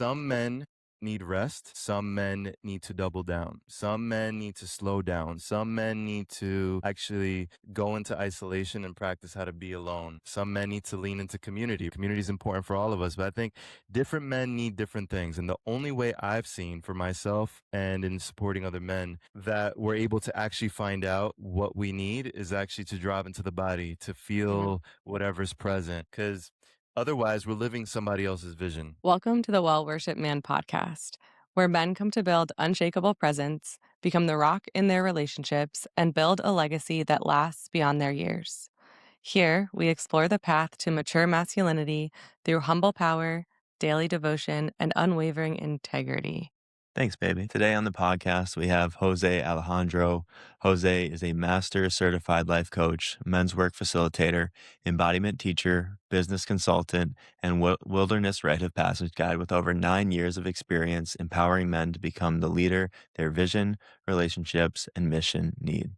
Some men need rest. Some men need to double down. Some men need to slow down. Some men need to actually go into isolation and practice how to be alone. Some men need to lean into community. Community is important for all of us, but I think different men need different things. And the only way I've seen for myself and in supporting other men that we're able to actually find out what we need is actually to drive into the body, to Mhm. feel whatever's present. Because otherwise, we're living somebody else's vision. Welcome to the Well Worship Man podcast, where men come to build unshakable presence, become the rock in their relationships, and build a legacy that lasts beyond their years. Here, we explore the path to mature masculinity through humble power, daily devotion, and unwavering integrity. Thanks, baby. Today on the podcast, we have José Alejandro. Jose is a master certified life coach, men's work facilitator, embodiment teacher, business consultant, and wilderness rite of passage guide with over 9 years of experience empowering men to become the leader their vision, relationships, and mission need.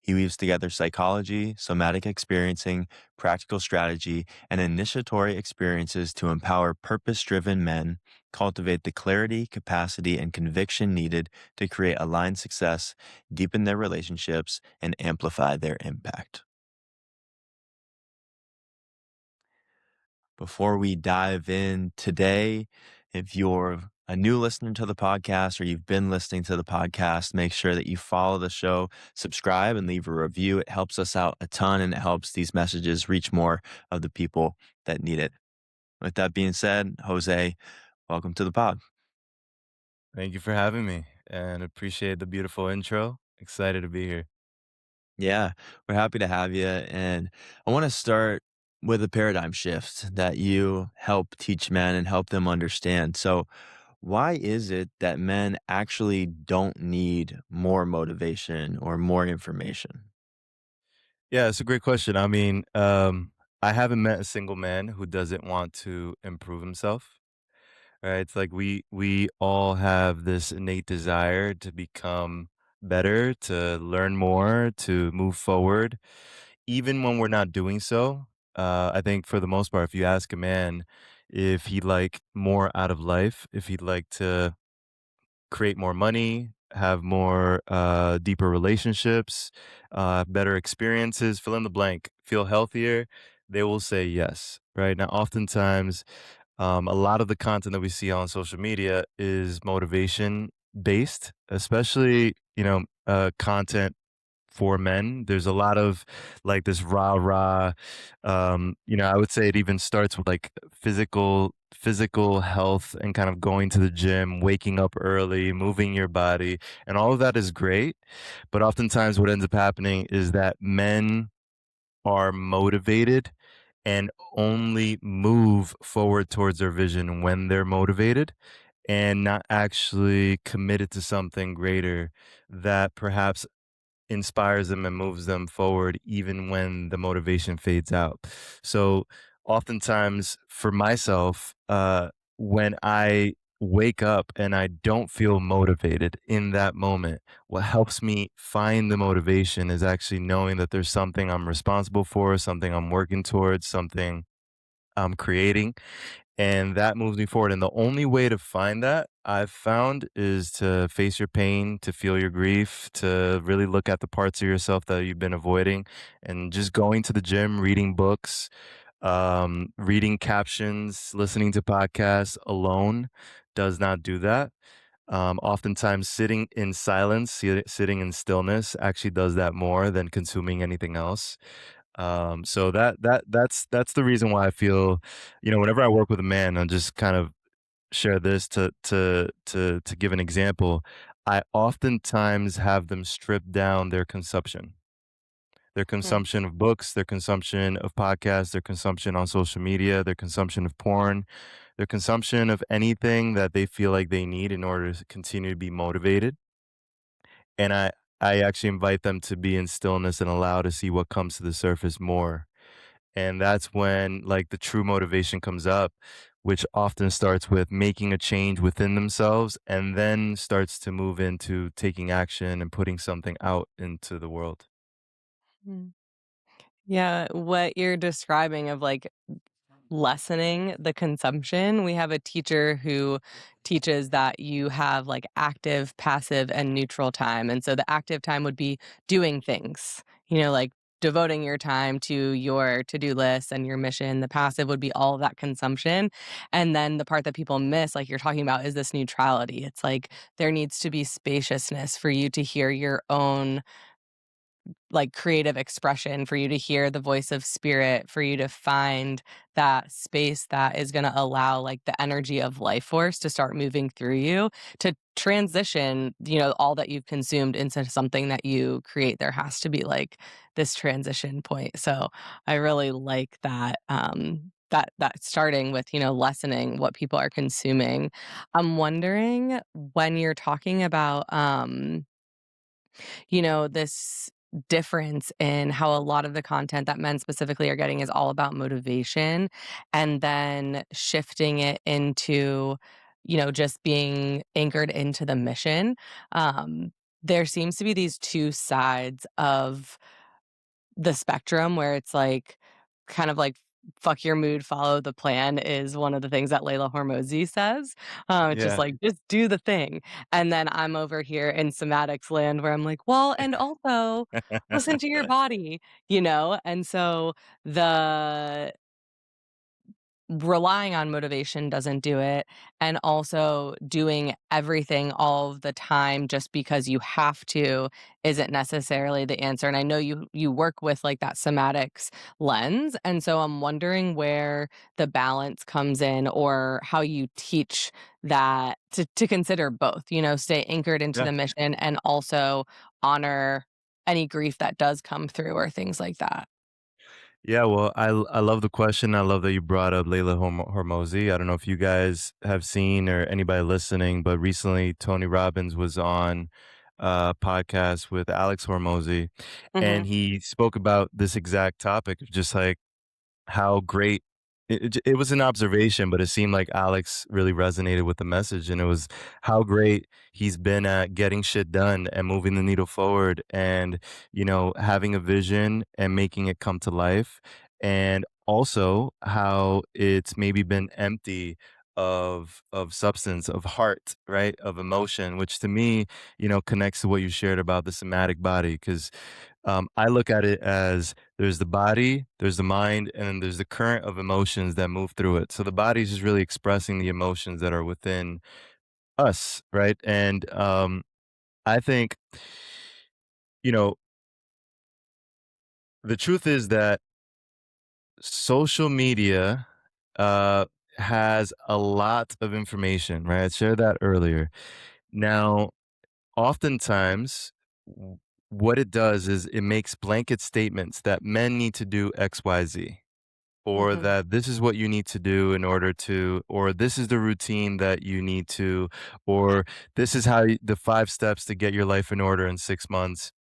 He weaves together psychology, somatic experiencing, practical strategy, and initiatory experiences to empower purpose driven men, cultivate the clarity, capacity, and conviction needed to create aligned success, deepen their relationships, and amplify their impact. Before we dive in today, if you're a new listener to the podcast or you've been listening to the podcast, make sure that you follow the show, subscribe, and leave a review. It helps us out a ton and it helps these messages reach more of the people that need it. With that being said, Jose, welcome to the pod. Thank you for having me and appreciate the beautiful intro. Excited to be here. Yeah, we're happy to have you. And I want to start with a paradigm shift that you help teach men and help them understand. So, why is it that men actually don't need more motivation or more information? Yeah, it's a great question. I haven't met a single man who doesn't want to improve himself. Right? It's like we all have this innate desire to become better, to learn more, to move forward, even when we're not doing so. I think for the most part, if you ask a man if he'd like more out of life, if he'd like to create more money, have more deeper relationships, better experiences, fill in the blank, feel healthier, they will say yes. Right now, oftentimes, a lot of the content that we see on social media is motivation based, especially content for men. There's a lot of like this rah rah. I would say it even starts with like physical health and kind of going to the gym, waking up early, moving your body, and all of that is great. But oftentimes, what ends up happening is that men are motivated and only move forward towards their vision when they're motivated and not actually committed to something greater that perhaps inspires them and moves them forward even when the motivation fades out. So oftentimes for myself, when I wake up and I don't feel motivated in that moment, what helps me find the motivation is actually knowing that there's something I'm responsible for, something I'm working towards, something I'm creating, and that moves me forward. And the only way to find that I've found is to face your pain, to feel your grief, to really look at the parts of yourself that you've been avoiding, and just going to the gym, reading books, reading captions, listening to podcasts alone does not do that. Oftentimes, sitting in silence, sitting in stillness actually does that more than consuming anything else. So that's the reason why I feel, whenever I work with a man, I just kind of share this to give an example. I oftentimes have them strip down their Hmm. consumption of books, their consumption of podcasts, their consumption on social media, their consumption of porn, their consumption of anything that they feel like they need in order to continue to be motivated. And I actually invite them to be in stillness and allow to see what comes to the surface more. And that's when like the true motivation comes up, which often starts with making a change within themselves and then starts to move into taking action and putting something out into the world. Mm. Yeah, what you're describing of like lessening the consumption. We have a teacher who teaches that you have like active, passive, and neutral time. And so the active time would be doing things, like devoting your time to your to-do list and your mission. The passive would be all of that consumption. And then the part that people miss, like you're talking about, is this neutrality. It's like there needs to be spaciousness for you to hear your own like creative expression, for you to hear the voice of spirit, for you to find that space that is going to allow like the energy of life force to start moving through you to transition, all that you've consumed into something that you create. There has to be like this transition point. So I really like that that starting with, lessening what people are consuming. I'm wondering, when you're talking about this difference in how a lot of the content that men specifically are getting is all about motivation, and then shifting it into, just being anchored into the mission. Um, there seems to be these two sides of the spectrum where it's like kind of like fuck your mood, follow the plan is one of the things that Layla Hormozy says. It's just Yeah. like, just do the thing. And then I'm over here in somatics land where I'm like, well, and also listen to your body, And so the relying on motivation doesn't do it, and also doing everything all of the time just because you have to isn't necessarily the answer. And I know you work with like that somatics lens, and so I'm wondering where the balance comes in, or how you teach that to consider both, stay anchored into Yeah. the mission and also honor any grief that does come through or things like that. Yeah, well, I love the question. I love that you brought up Layla Hormozy. I don't know if you guys have seen or anybody listening, but recently Tony Robbins was on a podcast with Alex Hormozy, Mhm. and he spoke about this exact topic of just like how great it was an observation, but it seemed like Alex really resonated with the message, and it was how great he's been at getting shit done and moving the needle forward and, having a vision and making it come to life, and also how it's maybe been empty of substance, of heart, right? Of emotion, which to me, connects to what you shared about the somatic body, because I look at it as there's the body, there's the mind, and then there's the current of emotions that move through it. So the body is just really expressing the emotions that are within us, right? And I think, you know, the truth is that social media uh, has a lot of information, right? I shared that earlier. Now, oftentimes, what it does is it makes blanket statements that men need to do XYZ, or Mhm. that this is what you need to do in order to, or this is the routine that you need to, or this is the 5 steps to get your life in order in 6 months.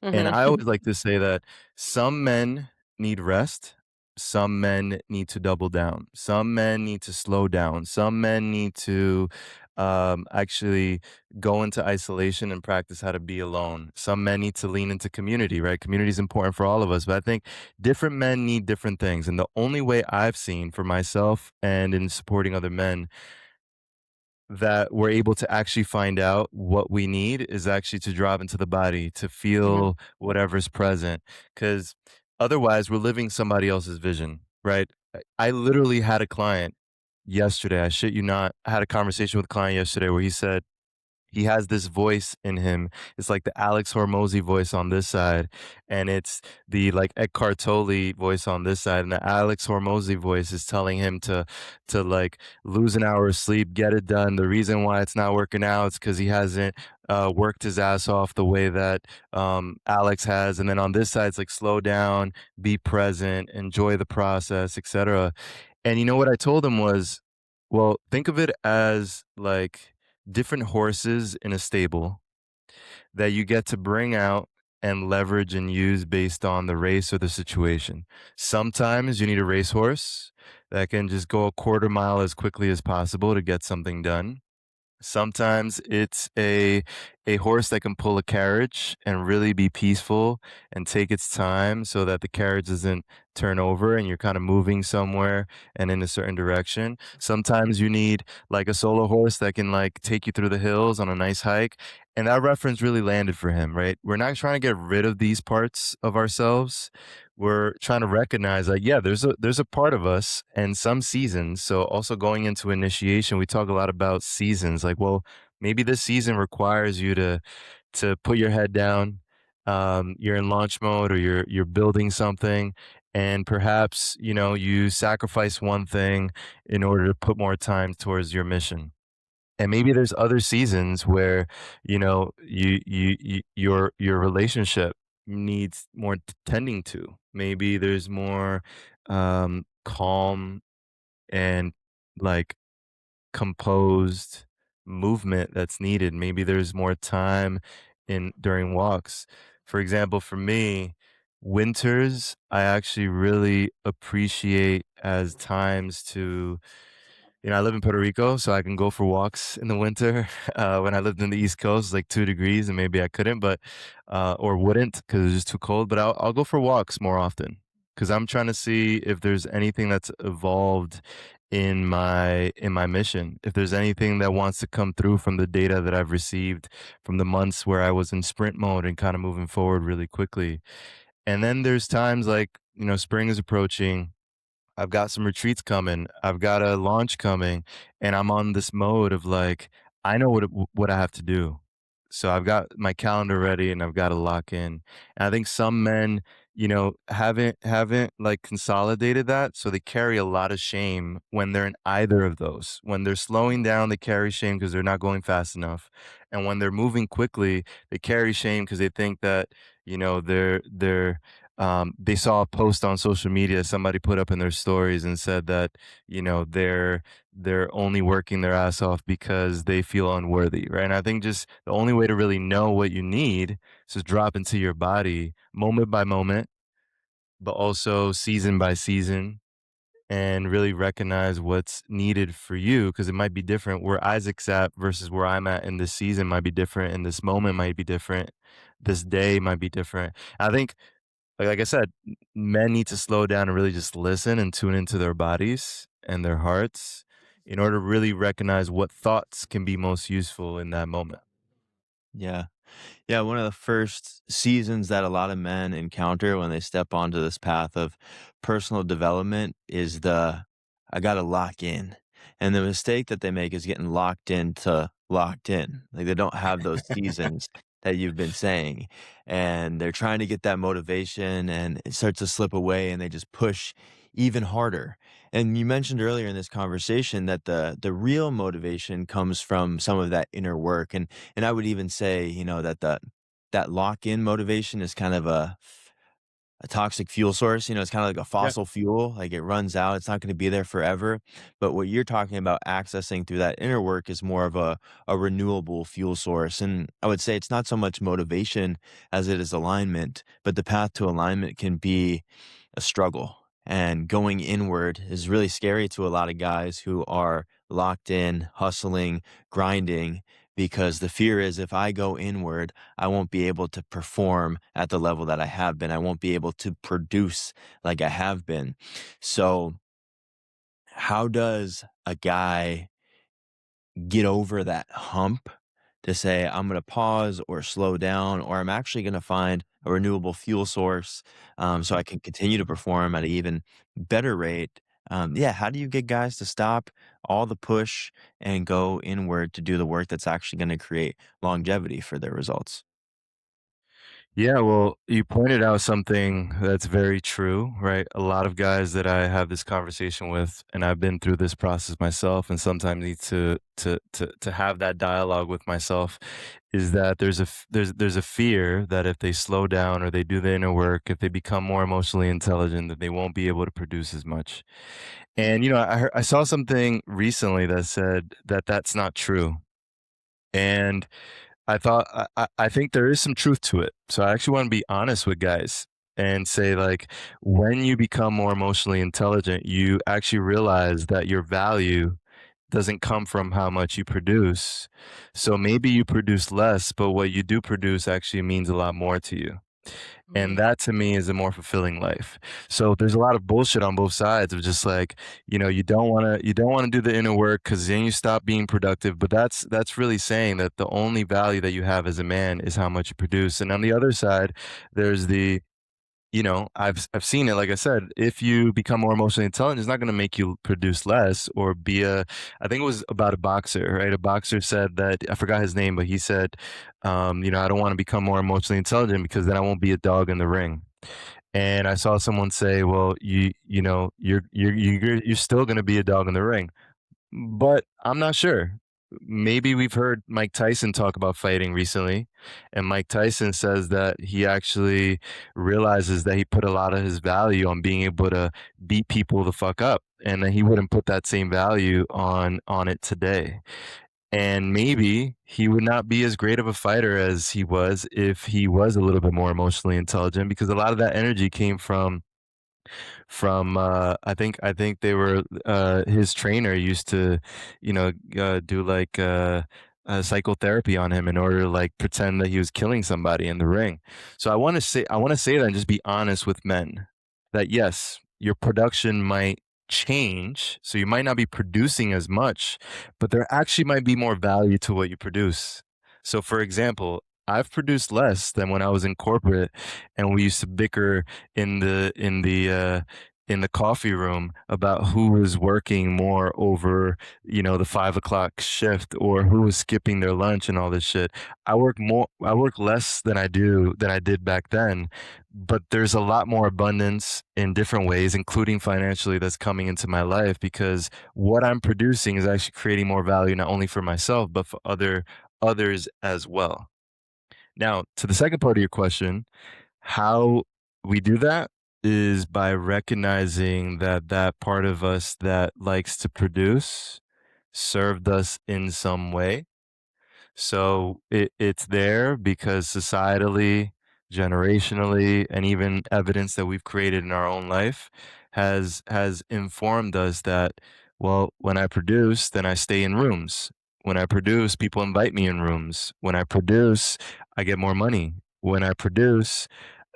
And Mhm. I always like to say that some men need rest. Some men need to double down. Some men need to slow down. Some men need to actually go into isolation and practice how to be alone. Some men need to lean into community, right? Community is important for all of us, but I think different men need different things. And the only way I've seen for myself and in supporting other men that we're able to actually find out what we need is actually to drop into the body, to Mhm. feel whatever's present. Because otherwise, we're living somebody else's vision, right? I literally had a client yesterday. I shit you not. I had a conversation with a client yesterday where he said, he has this voice in him. It's like the Alex Hormozy voice on this side, and it's the like Eckhart Tolle voice on this side, and the Alex Hormozy voice is telling him to like lose an hour of sleep, get it done. The reason why it's not working out is because he hasn't worked his ass off the way that Alex has. And then on this side, it's like slow down, be present, enjoy the process, etc. And you know what I told him was, well, think of it as like different horses in a stable that you get to bring out and leverage and use based on the race or the situation. Sometimes you need a racehorse that can just go a quarter mile as quickly as possible to get something done. Sometimes it's a horse that can pull a carriage and really be peaceful and take its time so that the carriage doesn't turn over and you're kind of moving somewhere and in a certain direction. Sometimes you need like a solo horse that can like take you through the hills on a nice hike. And that reference really landed for him, right? We're not trying to get rid of these parts of ourselves. We're trying to recognize like, yeah, there's a part of us and some seasons. So also going into initiation, we talk a lot about seasons. Like, well, maybe this season requires you to put your head down. You're in launch mode or you're building something, and perhaps you sacrifice one thing in order to put more time towards your mission. And maybe there's other seasons where your relationship needs more tending to. Maybe there's more calm and like composed movement that's needed. Maybe there's more time in during walks. For example, for me, winters I actually really appreciate as times to I live in Puerto Rico, so I can go for walks in the winter. When I lived in the East Coast, like 2 degrees, and maybe I couldn't, but or wouldn't because it was just too cold. But I'll go for walks more often because I'm trying to see if there's anything that's evolved in my mission. If there's anything that wants to come through from the data that I've received from the months where I was in sprint mode and kind of moving forward really quickly. And then there's times like spring is approaching. I've got some retreats coming. I've got a launch coming, and I'm on this mode of like, I know what I have to do. So I've got my calendar ready, and I've got to lock in. And I think some men, haven't like consolidated that, so they carry a lot of shame when they're in either of those. When they're slowing down, they carry shame because they're not going fast enough, and when they're moving quickly, they carry shame because they think that they saw a post on social media somebody put up in their stories and said that they're only working their ass off because they feel unworthy, right? And I think just the only way to really know what you need is to drop into your body moment by moment, but also season by season, and really recognize what's needed for you because it might be different. Where Isaac's at versus where I'm at in this season might be different, and this moment might be different. This day might be different. I think like I said, men need to slow down and really just listen and tune into their bodies and their hearts in order to really recognize what thoughts can be most useful in that moment. Yeah. Yeah, one of the first seasons that a lot of men encounter when they step onto this path of personal development is I gotta lock in. And the mistake that they make is getting locked into locked in. Like they don't have those seasons that you've been saying. And they're trying to get that motivation and it starts to slip away and they just push even harder. And you mentioned earlier in this conversation that the real motivation comes from some of that inner work. And I would even say, that that lock-in motivation is kind of a toxic fuel source, it's kinda like a Yeah. fossil fuel, like it runs out, it's not gonna be there forever, but what you're talking about accessing through that inner work is more of a renewable fuel source, and I would say it's not so much motivation as it is alignment, but the path to alignment can be a struggle, and going inward is really scary to a lot of guys who are locked in, hustling, grinding, because the fear is if I go inward, I won't be able to perform at the level that I have been. I won't be able to produce like I have been. So, how does a guy get over that hump to say, I'm going to pause or slow down, or I'm actually going to find a renewable fuel source so I can continue to perform at an even better rate? Yeah, how do you get guys to stop all the push and go inward to do the work that's actually going to create longevity for their results? Yeah, well, you pointed out something that's very true, right? A lot of guys that I have this conversation with, and I've been through this process myself, and sometimes need to have that dialogue with myself, is that there's a fear that if they slow down or they do the inner work, if they become more emotionally intelligent, that they won't be able to produce as much. And I saw something recently that said that that's not true, and I think there is some truth to it. So I actually want to be honest with guys and say like when you become more emotionally intelligent, you actually realize that your value doesn't come from how much you produce. So maybe you produce less, but what you do produce actually means a lot more to you. And Mm. that to me is a more fulfilling life. So there's a lot of bullshit on both sides of just like, you don't want to do the inner work cuz then you stop being productive, but that's really saying that the only value that you have as a man is how much you produce. And on the other side, there's I've seen it, like I said, if you become more emotionally intelligent, it's not gonna make you produce less or be a I think it was about a boxer, right? A boxer said that I forgot his name, but he said, "I don't wanna become more emotionally intelligent because then I won't be a dog in the ring." And I saw someone say, "Well, you're still gonna be a dog in the ring." But I'm not sure. Maybe we've heard Mike Tyson talk about fighting recently, and Mike Tyson says that he actually realizes that he put a lot of his value on being able to beat people the fuck up, and that he wouldn't put that same value on it today. And maybe he would not be as great of a fighter as he was if he was a little bit more emotionally intelligent, because a lot of that energy came from I think they were his trainer used to do like psychotherapy on him in order to like pretend that he was killing somebody in the ring. So I want to say that and just be honest with men that yes, your production might change, so you might not be producing as much, but there actually might be more value to what you produce. So for example, I've produced less than when I was in corporate, and we used to bicker in the coffee room about who was working more over, the 5 o'clock shift, or who was skipping their lunch and all this shit. I work less than I did back then, but there's a lot more abundance in different ways, including financially, that's coming into my life because what I'm producing is actually creating more value, not only for myself, but for others as well. Now, to the second part of your question, how we do that is by recognizing that that part of us that likes to produce served us in some way. So it's there because societally, generationally, and even evidence that we've created in our own life has informed us that, well, when I produce, then I stay in rooms. When I produce, people invite me in rooms. When I produce, I get more money. When I produce,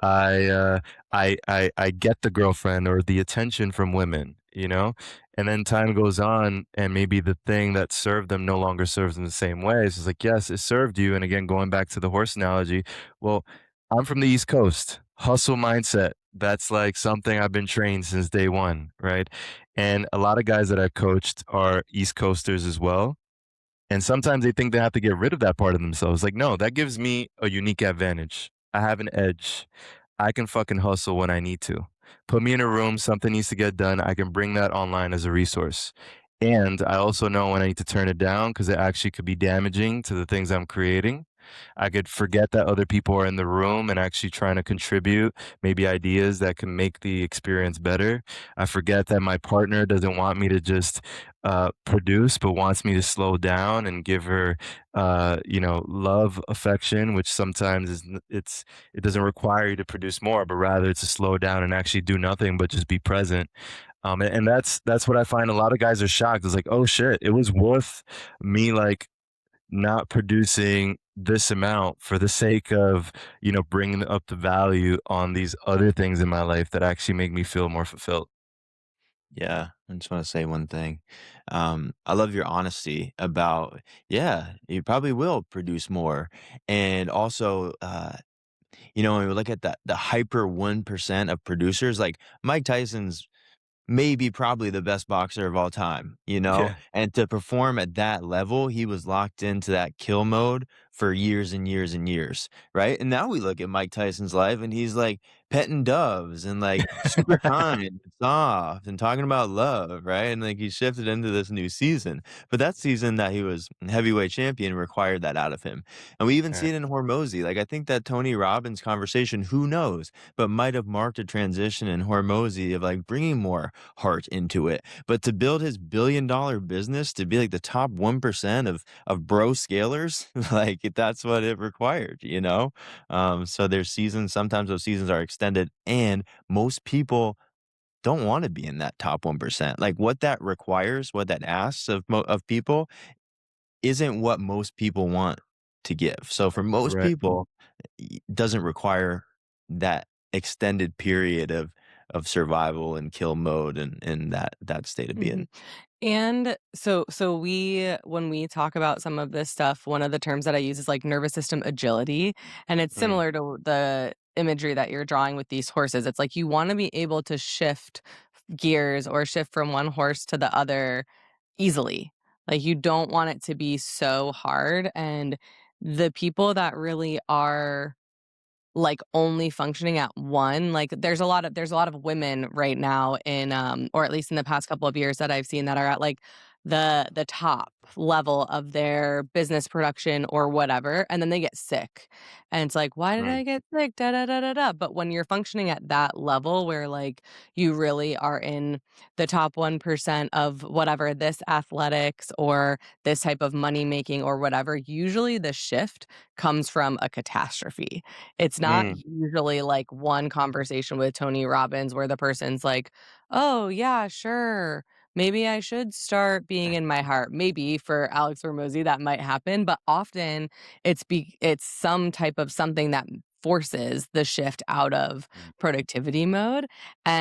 I I get the girlfriend or the attention from women. And then time goes on, and maybe the thing that served them no longer serves them the same way. So it's like, yes, it served you. And again, going back to the horse analogy, well, I'm from the East Coast. Hustle mindset. That's like something I've been trained since day one, right? And a lot of guys that I've coached are East Coasters as well. And sometimes they think they have to get rid of that part of themselves. Like, no, that gives me a unique advantage. I have an edge. I can fucking hustle when I need to. Put me in a room, something needs to get done. I can bring that online as a resource. And I also know when I need to turn it down because it actually could be damaging to the things I'm creating. I could forget that other people are in the room and actually trying to contribute maybe ideas that can make the experience better. I forget that my partner doesn't want me to just produce, but wants me to slow down and give her, love, affection, which sometimes it doesn't require you to produce more, but rather to slow down and actually do nothing but just be present. And that's what I find. A lot of guys are shocked. It's like, oh shit, it was worth me like not producing this amount for the sake of, bringing up the value on these other things in my life that actually make me feel more fulfilled. Yeah, I just want to say one thing. I love your honesty about, yeah, you probably will produce more. And also, when we look at the hyper 1% of producers, like Mike Tyson's maybe probably the best boxer of all time, you know? Yeah. And to perform at that level, he was locked into that kill mode for years and years and years, right? And now we look at Mike Tyson's life and he's like petting doves and like super kind and soft and talking about love, right? And like he shifted into this new season. But that season that he was heavyweight champion required that out of him. And we even see Right. it in Hormozy. Like I think that Tony Robbins conversation, who knows, but might have marked a transition in Hormozy of like bringing more heart into it. But to build his billion-dollar business to be like the top 1% of bro scalers, like that's what it required, you know? So there's seasons, sometimes those seasons are extended, and most people don't wanna be in that top 1%. Like, what that requires, what that asks of people isn't what most people want to give. So for most Right. people, doesn't require that extended period of survival and kill mode and that state of being. Mhm. And so we when we talk about some of this stuff, one of the terms that I use is like nervous system agility, and it's Mm, similar to the imagery that you're drawing with these horses. It's like you want to be able to shift gears or shift from one horse to the other easily. Like you don't want it to be so hard, and the people that really are like, only functioning at one, like, there's a lot of women right now in, or at least in the past couple of years that I've seen that are at, like, the top level of their business production or whatever, and then they get sick, and it's like, "Why did mm, I get sick? Da, da, da, da, da." But when you're functioning at that level where, like, you really are in the top 1% of whatever, this athletics or this type of money making or whatever, usually the shift comes from a catastrophe. It's not Mm, usually like one conversation with Tony Robbins where the person's like, "Oh, yeah, sure. Maybe I should start being in my heart." Maybe for Alex Hormozy that might happen, but often it's some type of something that forces the shift out of mm, productivity mode,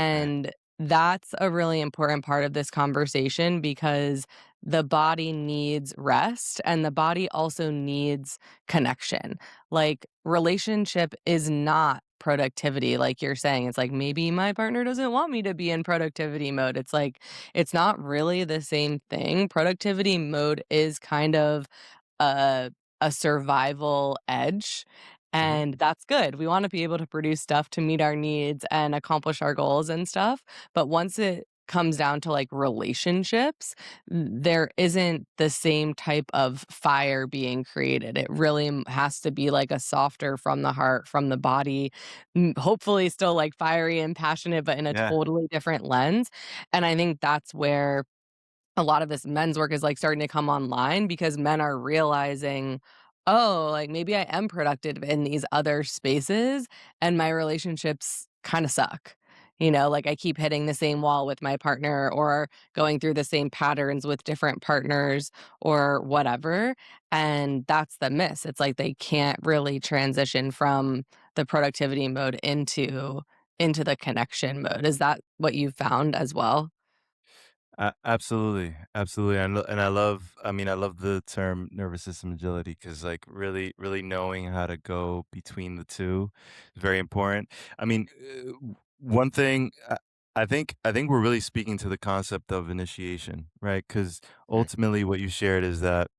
right. and that's a really important part of this conversation because the body needs rest and the body also needs connection. Like, relationship is not productivity, like you're saying. It's like, maybe my partner doesn't want me to be in productivity mode. It's like, it's not really the same thing. Productivity mode is kind of a a survival edge, mhm. and that's good. We wanna be able to produce stuff to meet our needs and accomplish our goals and stuff, but once it comes down to, like, relationships, there isn't the same type of fire being created. It really has to be like a softer from the heart, from the body, hopefully still like fiery and passionate, but in a Yeah. totally different lens. And I think that's where a lot of this men's work is like starting to come online because men are realizing, oh, like maybe I am productive in these other spaces and my relationships kind of suck. You know, like I keep hitting the same wall with my partner or going through the same patterns with different partners or whatever. And that's the miss. It's like they can't really transition from the productivity mode into the connection mode. Is that what you found as well? Absolutely, absolutely, and I love. I mean, I love the term nervous system agility because, like, really knowing how to go between the two is very important. I mean, one thing I think we're really speaking to the concept of initiation, right? Because ultimately, what you shared is that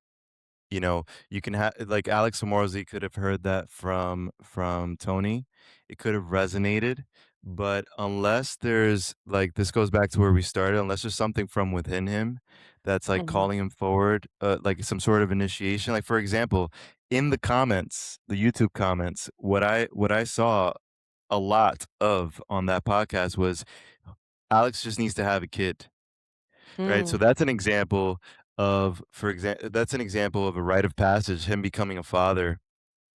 you can have like Alex Hormozy could have heard that from Tony. It could have resonated, but unless there's like this goes back to where we started, unless there's something from within him that's like Mhm. calling him forward, like some sort of initiation. Like for example, in the comments, the YouTube comments, what I saw a lot of on that podcast was Alex just needs to have a kid. Right, so Mm. that's an example that's an example of a rite of passage, him becoming a father,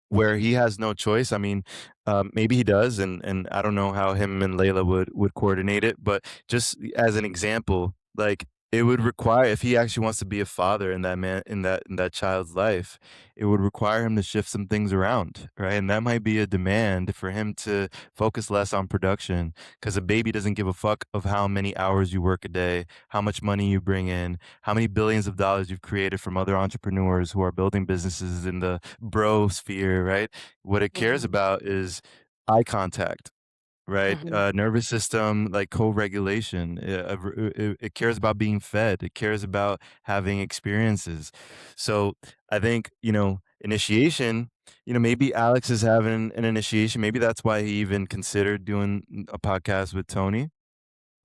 where he has no choice. I mean, maybe he does, and I don't know how him and Layla would coordinate it, but just as an example, like, it would require if he actually wants to be a father in that child's life, it would require him to shift some things around, right? And that might be a demand for him to focus less on production, because a baby doesn't give a fuck of how many hours you work a day, how much money you bring in, how many billions of dollars you've created from other entrepreneurs who are building businesses in the bro sphere, right? What it cares Mhm. about is eye contact, right? Mhm. Nervous system, like co-regulation. It cares about being fed. It cares about having experiences. So I think, initiation, maybe Alex is having an initiation. Maybe that's why he even considered doing a podcast with Tony.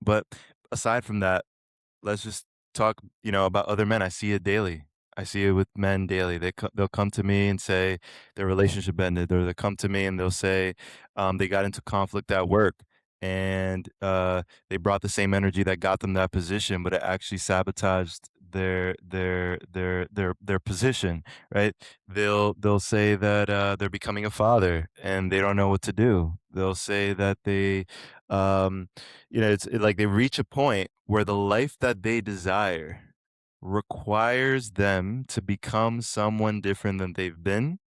But aside from that, let's just talk, about other men. I see it daily. I see it with men daily. They'll come to me and say their relationship ended, or they'll come to me and they'll say they got into conflict at work, and they brought the same energy that got them that position, but it actually sabotaged their position, right? They'll say that they're becoming a father and they don't know what to do. They'll say that um, like they reach a point where the life that they desire requires them to become someone different than they've been,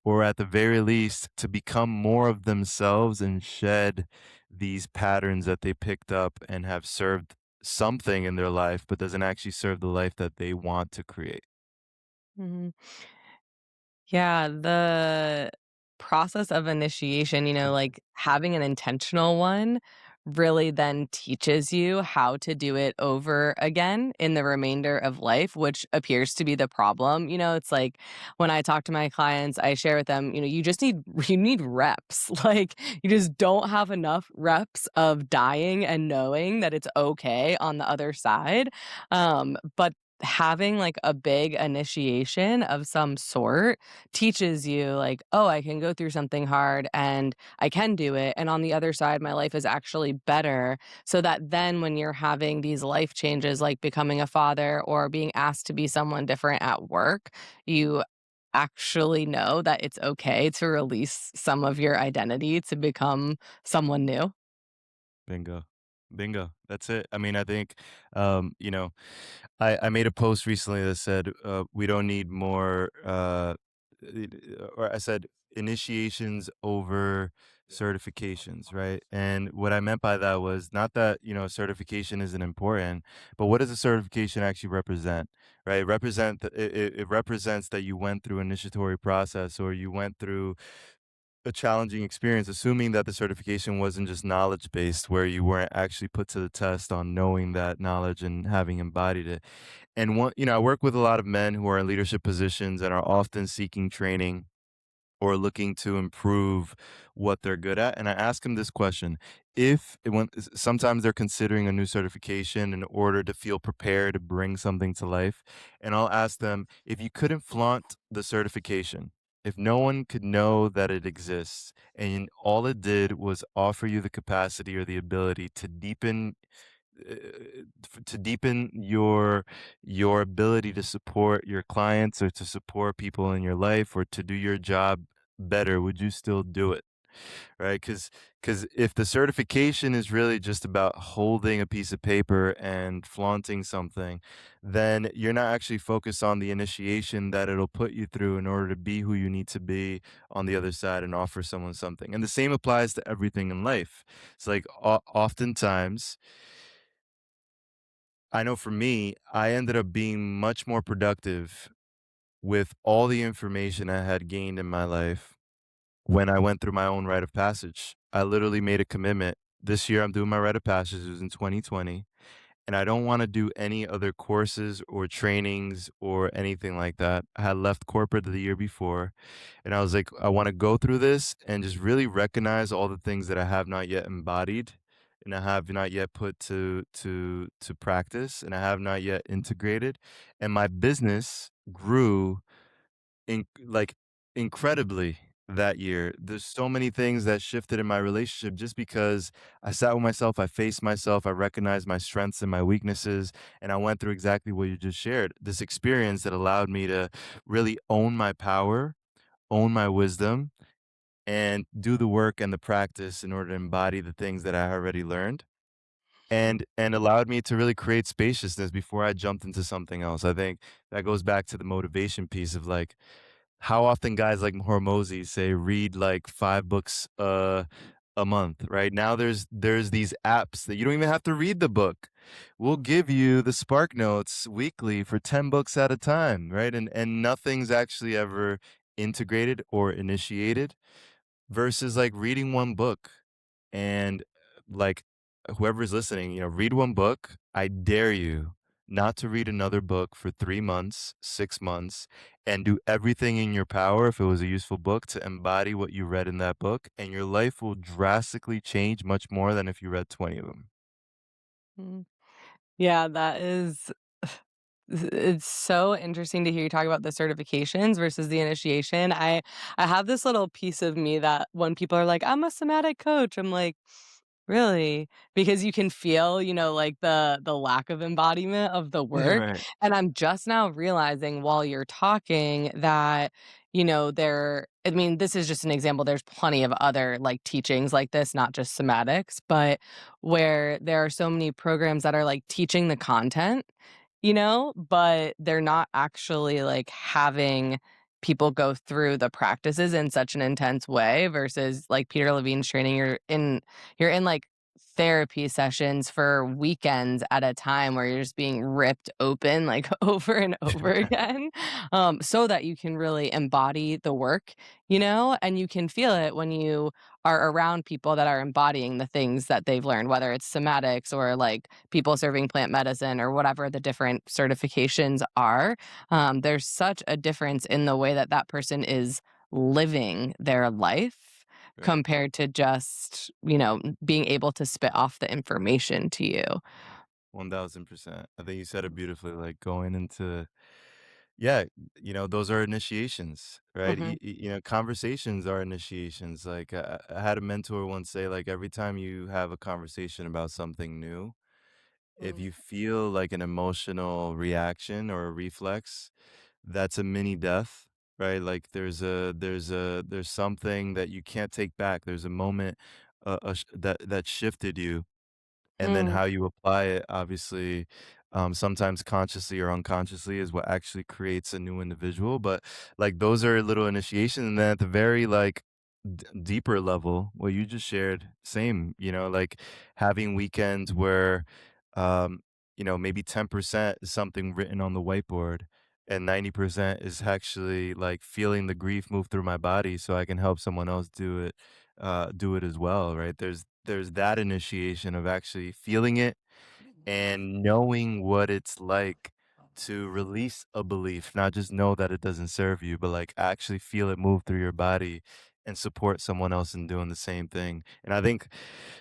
or at the very least to become more of themselves and shed these patterns that they picked up and have served something in their life, but doesn't actually serve the life that they want to create. Mhm. Yeah, the process of initiation, like having an intentional one really then teaches you how to do it over again in the remainder of life, which appears to be the problem. It's like when I talk to my clients, I share with them, you just need you need reps. Like you just don't have enough reps of dying and knowing that it's okay on the other side. But having like a big initiation of some sort teaches you like, oh, I can go through something hard and I can do it. And on the other side, my life is actually better. So that then when you're having these life changes, like becoming a father or being asked to be someone different at work, you actually know that it's okay to release some of your identity to become someone new. Bingo. Bingo. That's it. I mean, I think, um, you know, I made a post recently that said, we don't need more, or I said initiations over certifications, right? And what I meant by that was not that, certification isn't important, but what does a certification actually represent, right? It represents that you went through initiatory process or you went through a challenging experience, assuming that the certification wasn't just knowledge based, where you weren't actually put to the test on knowing that knowledge and having embodied it. And I work with a lot of men who are in leadership positions and are often seeking training or looking to improve what they're good at. And I ask them this question. Sometimes they're considering a new certification in order to feel prepared to bring something to life. And I'll ask them, if you couldn't flaunt the certification, if no one could know that it exists, and all it did was offer you the capacity or the ability uh, to deepen your ability to support your clients or to support people in your life or to do your job better, would you still do it? Right? Because if the certification is really just about holding a piece of paper and flaunting something, then you're not actually focused on the initiation that it'll put you through in order to be who you need to be on the other side and offer someone something. And the same applies to everything in life. It's like oftentimes I know for me, I ended up being much more productive with all the information I had gained in my life when I went through my own rite of passage. I literally made a commitment. This year, I'm doing my rite of passage. It was in 2020. And I don't want to do any other courses or trainings or anything like that. I had left corporate the year before. And I was like, I want to go through this and just really recognize all the things that I have not yet embodied and I have not yet put to practice and I have not yet integrated. And my business grew like incredibly that year. There's so many things that shifted in my relationship just because I sat with myself, I faced myself, I recognized my strengths and my weaknesses, and I went through exactly what you just shared. This experience that allowed me to really own my power, own my wisdom, and do the work and the practice in order to embody the things that I already learned. And allowed me to really create spaciousness before I jumped into something else. I think that goes back to the motivation piece of like how often guys like Hormozy say read like 5 books a month, right? Now there's these apps that you don't even have to read the book. We'll give you the Spark Notes weekly for 10 books at a time, right? And nothing's actually ever integrated or initiated versus like reading one book and like whoever's listening, read one book. I dare you not to read another book for 3 months, 6 months, and do everything in your power if it was a useful book to embody what you read in that book. And your life will drastically change much more than if you read 20 of them. Mm. Yeah, that is it's so interesting to hear you talk about the certifications versus the initiation. I have this little piece of me that when people are like, "I'm a somatic coach," I'm like, Really? Because you can feel, like, the lack of embodiment of the work, Right. and I'm just now realizing while you're talking that, I mean, this is just an example, there's plenty of other, like, teachings like this, not just somatics, but where there are so many programs that are, like, teaching the content, but they're not actually, like, having people go through the practices in such an intense way versus, like, Peter Levine's training, you're in, like, therapy sessions for weekends at a time where you're just being ripped open, like, over and over again, so that you can really embody the work, and you can feel it when you are around people that are embodying the things that they've learned, whether it's somatics or, like, people serving plant medicine or whatever the different certifications are. There's such a difference in the way that that person is living their life Right. compared to just, being able to spit off the information to you. 1000%. I think you said it beautifully, like going into, yeah, those are initiations, right? Mhm. Conversations are initiations. Like I had a mentor once say, like every time you have a conversation about something new, if Mm. you feel like an emotional reaction or a reflex, that's a mini death, right? Like there's something that you can't take back. There's a moment that shifted you, and then Mm. how you apply it, obviously, sometimes consciously or unconsciously, is what actually creates a new individual. But like those are little initiation, and then at the very like deeper level, what you just shared, same. Like having weekends where, um, maybe 10% is something written on the whiteboard. And 90% is actually like feeling the grief move through my body so I can help someone else do it as well, right? There's that initiation of actually feeling it and knowing what it's like to release a belief, not just know that it doesn't serve you, but like actually feel it move through your body and support someone else in doing the same thing. And I think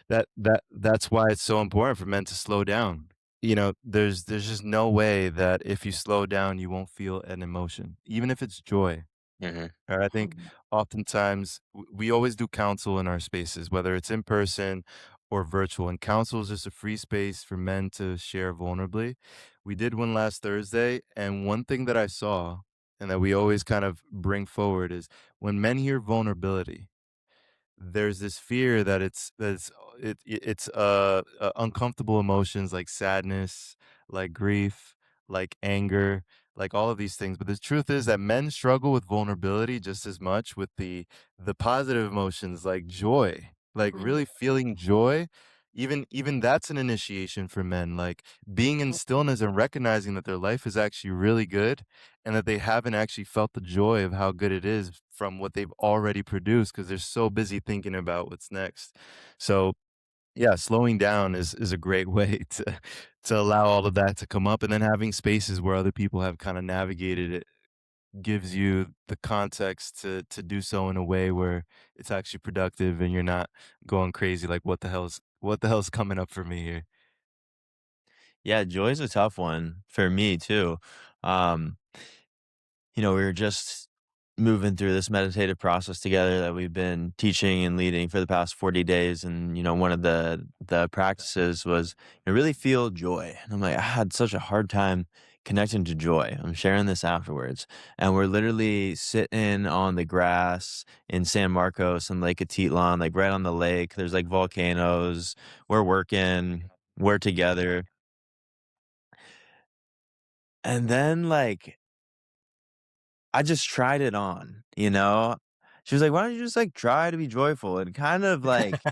that's why it's so important for men to slow down. There's just no way that if you slow down, you won't feel an emotion, even if it's joy. Mhm. I think oftentimes we always do counsel in our spaces, whether it's in person or virtual. And counsel is just a free space for men to share vulnerably. We did one last Thursday, and one thing that I saw and that we always kind of bring forward is when men hear vulnerability, there's this fear that it's uncomfortable emotions like sadness, like grief, like anger, like all of these things. But the truth is that men struggle with vulnerability just as much with the positive emotions like joy, like Mhm. really feeling joy. Even that's an initiation for men, like being in stillness and recognizing that their life is actually really good and that they haven't actually felt the joy of how good it is from what they've already produced because they're so busy thinking about what's next. So, yeah, slowing down is a great way to allow all of that to come up, and then having spaces where other people have kind of navigated it gives you the context to do so in a way where it's actually productive and you're not going crazy like what the hell's coming up for me here. Yeah, joy's a tough one for me too. Um, we were just moving through this meditative process together that we've been teaching and leading for the past 40 days. And, one of the practices was really feel joy. And I'm like, I had such a hard time connecting to joy. I'm sharing this afterwards. And we're literally sitting on the grass in San Marcos and Lake Atitlan, like right on the lake. There's like volcanoes. We're working, we're together. And then like I just tried it on, you know? She was like, "Why don't you just, like, try to be joyful?" And kind of, like,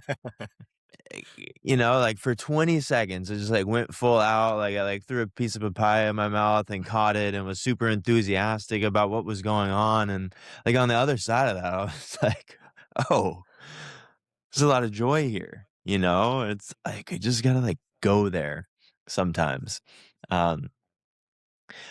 like, for 20 seconds, it just, like, went full out, like, I, like, threw a piece of papaya in my mouth and caught it and was super enthusiastic about what was going on, and, like, on the other side of that, I was like, "Oh, there's a lot of joy here," you know? It's like, I just gotta, like, go there sometimes. Um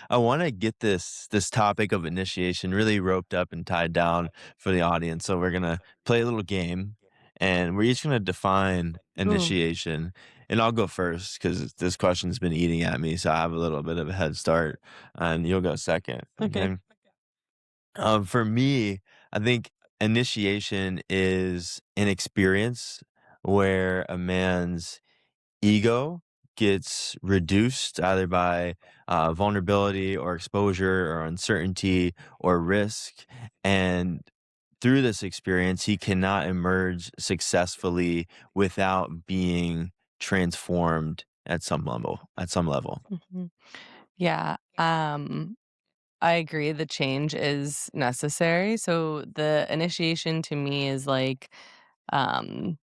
I want to get this topic of initiation really roped up and tied down for the audience. So we're gonna play a little game, and we're each gonna define Ooh, initiation. And I'll go first because this question's been eating at me, so I have a little bit of a head start, and you'll go second. okay. Okay. For me, I think initiation is an experience where a man's ego gets reduced either by vulnerability or exposure or uncertainty or risk. And through this experience, he cannot emerge successfully without being transformed at some level. At some level. Mhm. Yeah, I agree the change is necessary. So the initiation to me is like, um,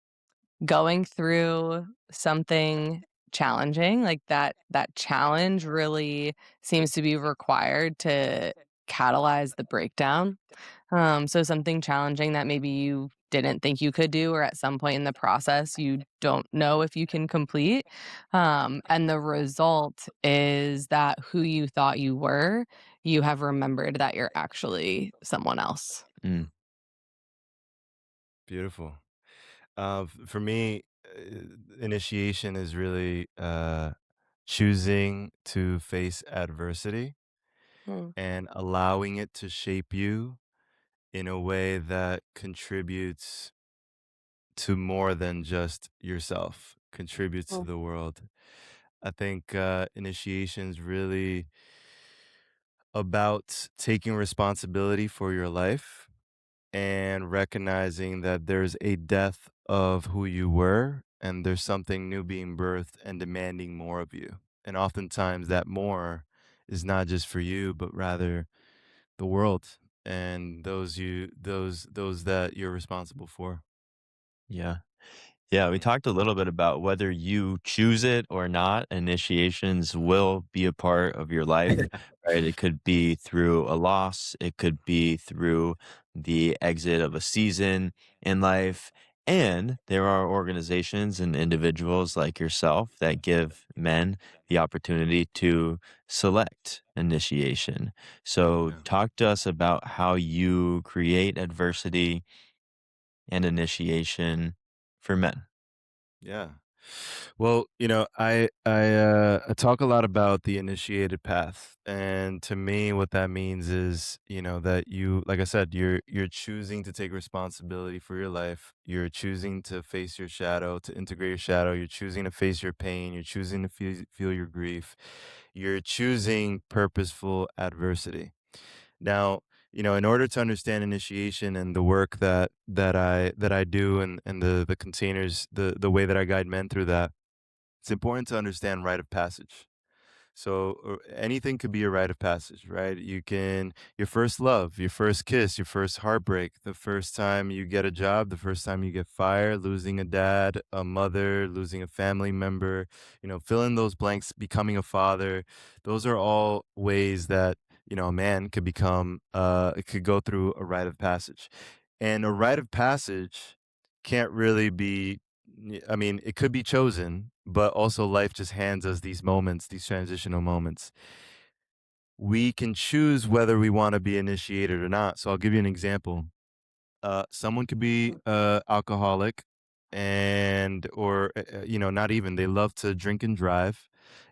going through something challenging, like that challenge really seems to be required to catalyze the breakdown. So something challenging that maybe you didn't think you could do, or at some point in the process you don't know if you can complete. And the result is that who you thought you were, you have remembered that you're actually someone else. Mm, Beautiful. For me, initiation is really choosing to face adversity Hmm. and allowing it to shape you in a way that contributes to more than just yourself, contributes to Hmm. the world. I think initiation is really about taking responsibility for your life and recognizing that there's a death of who you were and there's something new being birthed and demanding more of you. And oftentimes that more is not just for you, but rather the world and those that you're responsible for. yeah. Yeah, we talked a little bit about whether you choose it or not, initiations will be a part of your life, right? It could be through a loss, it could be through the exit of a season in life. And there are organizations and individuals like yourself that give men the opportunity to select initiation. So, Yeah. talk to us about how you create adversity and initiation for men. Yeah. Well, I talk a lot about the initiated path, and to me, what that means is, that you, like I said, you're choosing to take responsibility for your life. You're choosing to face your shadow, to integrate your shadow. You're choosing to face your pain. You're choosing to feel your grief. You're choosing purposeful adversity. Now, in order to understand initiation and the work that I do and the containers, the way that I guide men through that, it's important to understand rite of passage. So anything could be a rite of passage, right? Your first love, your first kiss, your first heartbreak, the first time you get a job, the first time you get fired, losing a dad, a mother, losing a family member, fill in those blanks, becoming a father. Those are all ways that, a man could become, it could go through a rite of passage. And a rite of passage can't really be I mean, it could be chosen, but also life just hands us these moments, these transitional moments. We can choose whether we want to be initiated or not. So I'll give you an example. Someone could be alcoholic or not even they love to drink and drive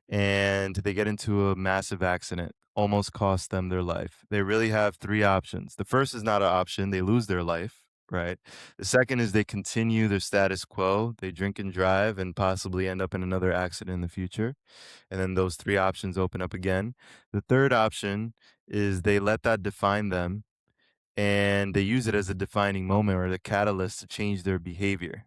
and they get into a massive accident, almost cost them their life. They really have three options. The first is not an option, they lose their life, right? The second is they continue their status quo, they drink and drive and possibly end up in another accident in the future. And then those three options open up again. The third option is they let that define them and they use it as a defining moment or the catalyst to change their behavior.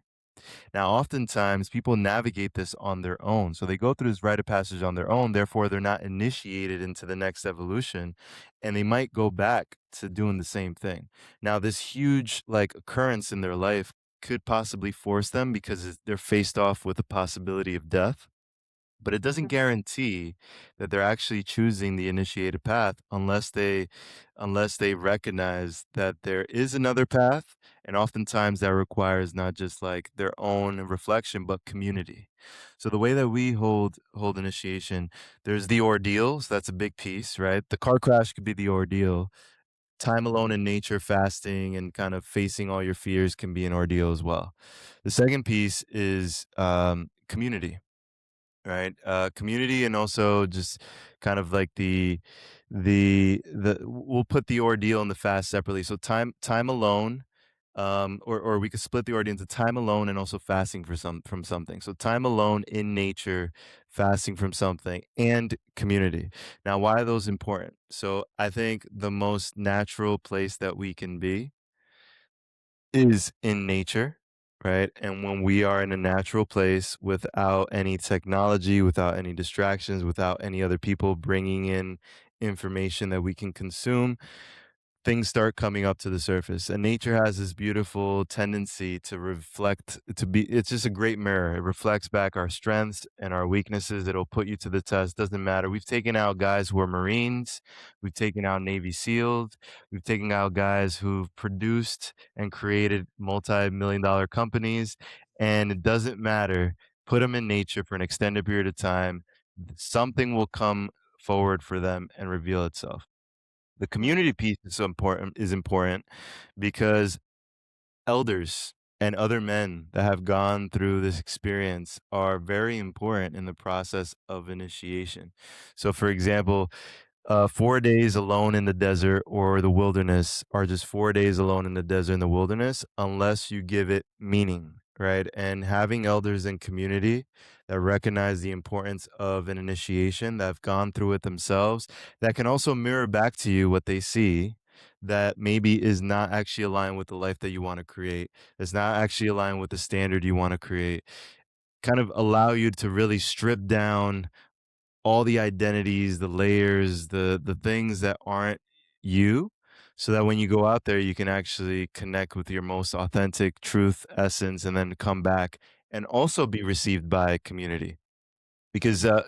Now, oftentimes people navigate this on their own. So they go through this rite of passage on their own. Therefore, they're not initiated into the next evolution and they might go back to doing the same thing. Now, this huge like occurrence in their life could possibly force them because they're faced off with the possibility of death, but it doesn't guarantee that they're actually choosing the initiated path unless they recognize that there is another path, and oftentimes that requires not just like their own reflection but community. So the way that we hold initiation, there's the ordeal, so that's a big piece, right? The car crash could be the ordeal. Time alone in nature, fasting and kind of facing all your fears can be an ordeal as well. The second piece is community, right? Community and also just kind of like the we'll put the ordeal and the fast separately. So time alone or we could split the order into time alone and also fasting from something. So time alone in nature, fasting from something, and community. Now, why are those important? So I think the most natural place that we can be is in nature, right? And when we are in a natural place without any technology, without any distractions, without any other people bringing in information that we can consume, things start coming up to the surface. And nature has this beautiful tendency to reflect, to be, it's just a great mirror. It reflects back our strengths and our weaknesses. It'll put you to the test. Doesn't matter. We've taken out guys who are Marines, we've taken out Navy SEALs, we've taken out guys who've produced and created multi-million dollar companies. And it doesn't matter. Put them in nature for an extended period of time. Something will come forward for them and reveal itself. The community piece is important because elders and other men that have gone through this experience are very important in the process of initiation. So, for example, 4 days alone in the desert or the wilderness are just 4 days alone in the desert and the wilderness unless you give it meaning, right? And having elders in community that recognize the importance of an initiation, that have gone through it themselves, that can also mirror back to you what they see that maybe is not actually aligned with the life that you wanna create, it's not actually aligned with the standard you wanna create, kind of allow you to really strip down all the identities, the layers, the things that aren't you, so that when you go out there, you can actually connect with your most authentic truth, essence, and then come back and also be received by community. Because, and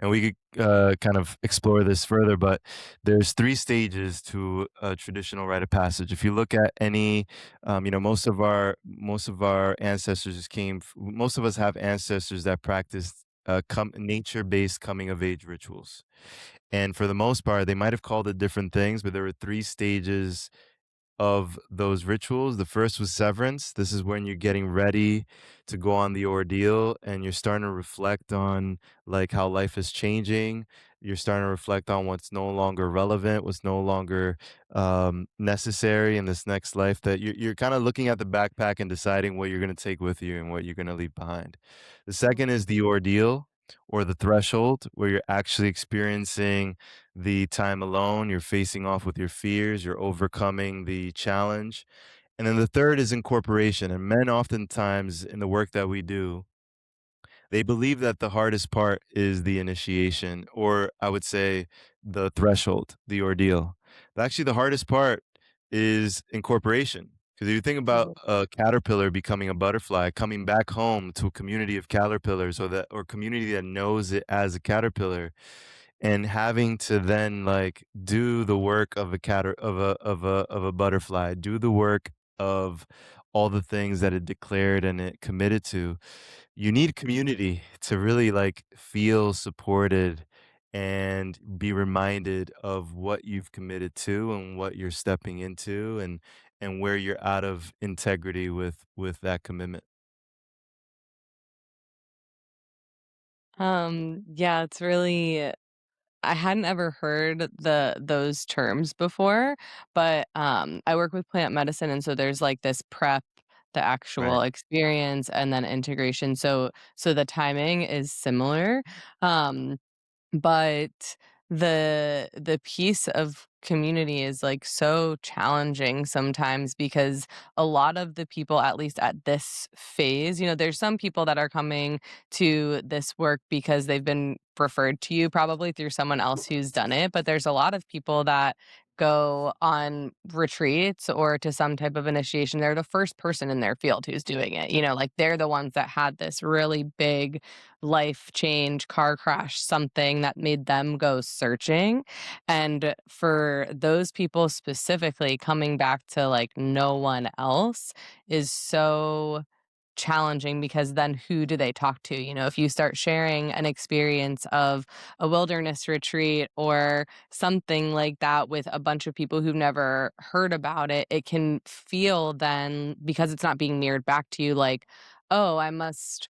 we could kind of explore this further, but there's 3 stages to a traditional rite of passage. If you look at any, most of our ancestors most of us have ancestors that practiced nature-based coming of age rituals. And for the most part, they might have called it different things, but there were 3 stages of those rituals. The first was severance. This is when you're getting ready to go on the ordeal and you're starting to reflect on like how life is changing. You're starting to reflect on what's no longer relevant, what's no longer necessary in this next life. That you're kind of looking at the backpack and deciding what you're going to take with you and what you're going to leave behind. The second is the ordeal or the threshold, where you're actually experiencing the time alone, you're facing off with your fears, you're overcoming the challenge. And then the third is incorporation. And men, oftentimes, in the work that we do, they believe that the hardest part is the initiation, or I would say the threshold, the ordeal. But actually, the hardest part is incorporation. Because if you think about Mhm. a caterpillar becoming a butterfly, coming back home to a community of caterpillars, or community that knows it as a caterpillar, and having to then like do the work of a cat of a butterfly, do the work of all the things that it declared and it committed to. You need community to really like feel supported and be reminded of what you've committed to and what you're stepping into, and where you're out of integrity with that commitment. Yeah, it's really I hadn't ever heard those terms before, but, I work with plant medicine, and so there's, like, this prep, the Right. actual experience, and then integration, so the timing is similar, um but the piece of community is, like, so challenging sometimes because a lot of the people, at least at this phase, there's some people that are coming to this work because they've been referred to you probably through someone else who's done it, but there's a lot of people that go on retreats or to some type of initiation. They're the first person in their field who's doing it, like, they're the ones that had this really big life change, car crash, something that made them go searching. And for those people specifically, coming back to like no one else is so challenging because then who do they talk to? If you start sharing an experience of a wilderness retreat or something like that with a bunch of people who've never heard about it, it can feel then because it's not being mirrored back to you like, oh, I must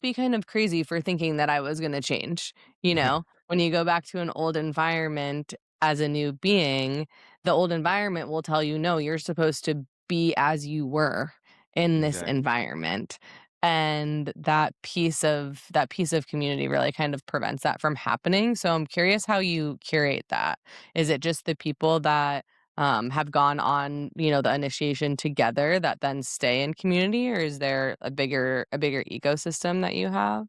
be kind of crazy for thinking that I was going to change. When you go back to an old environment as a new being, the old environment will tell you, no, you're supposed to be as you were in this Exactly. environment. And that piece of community really kind of prevents that from happening. So I'm curious how you curate that. Is it just the people that have gone on, the initiation together that then stay in community, or is there a bigger ecosystem that you have?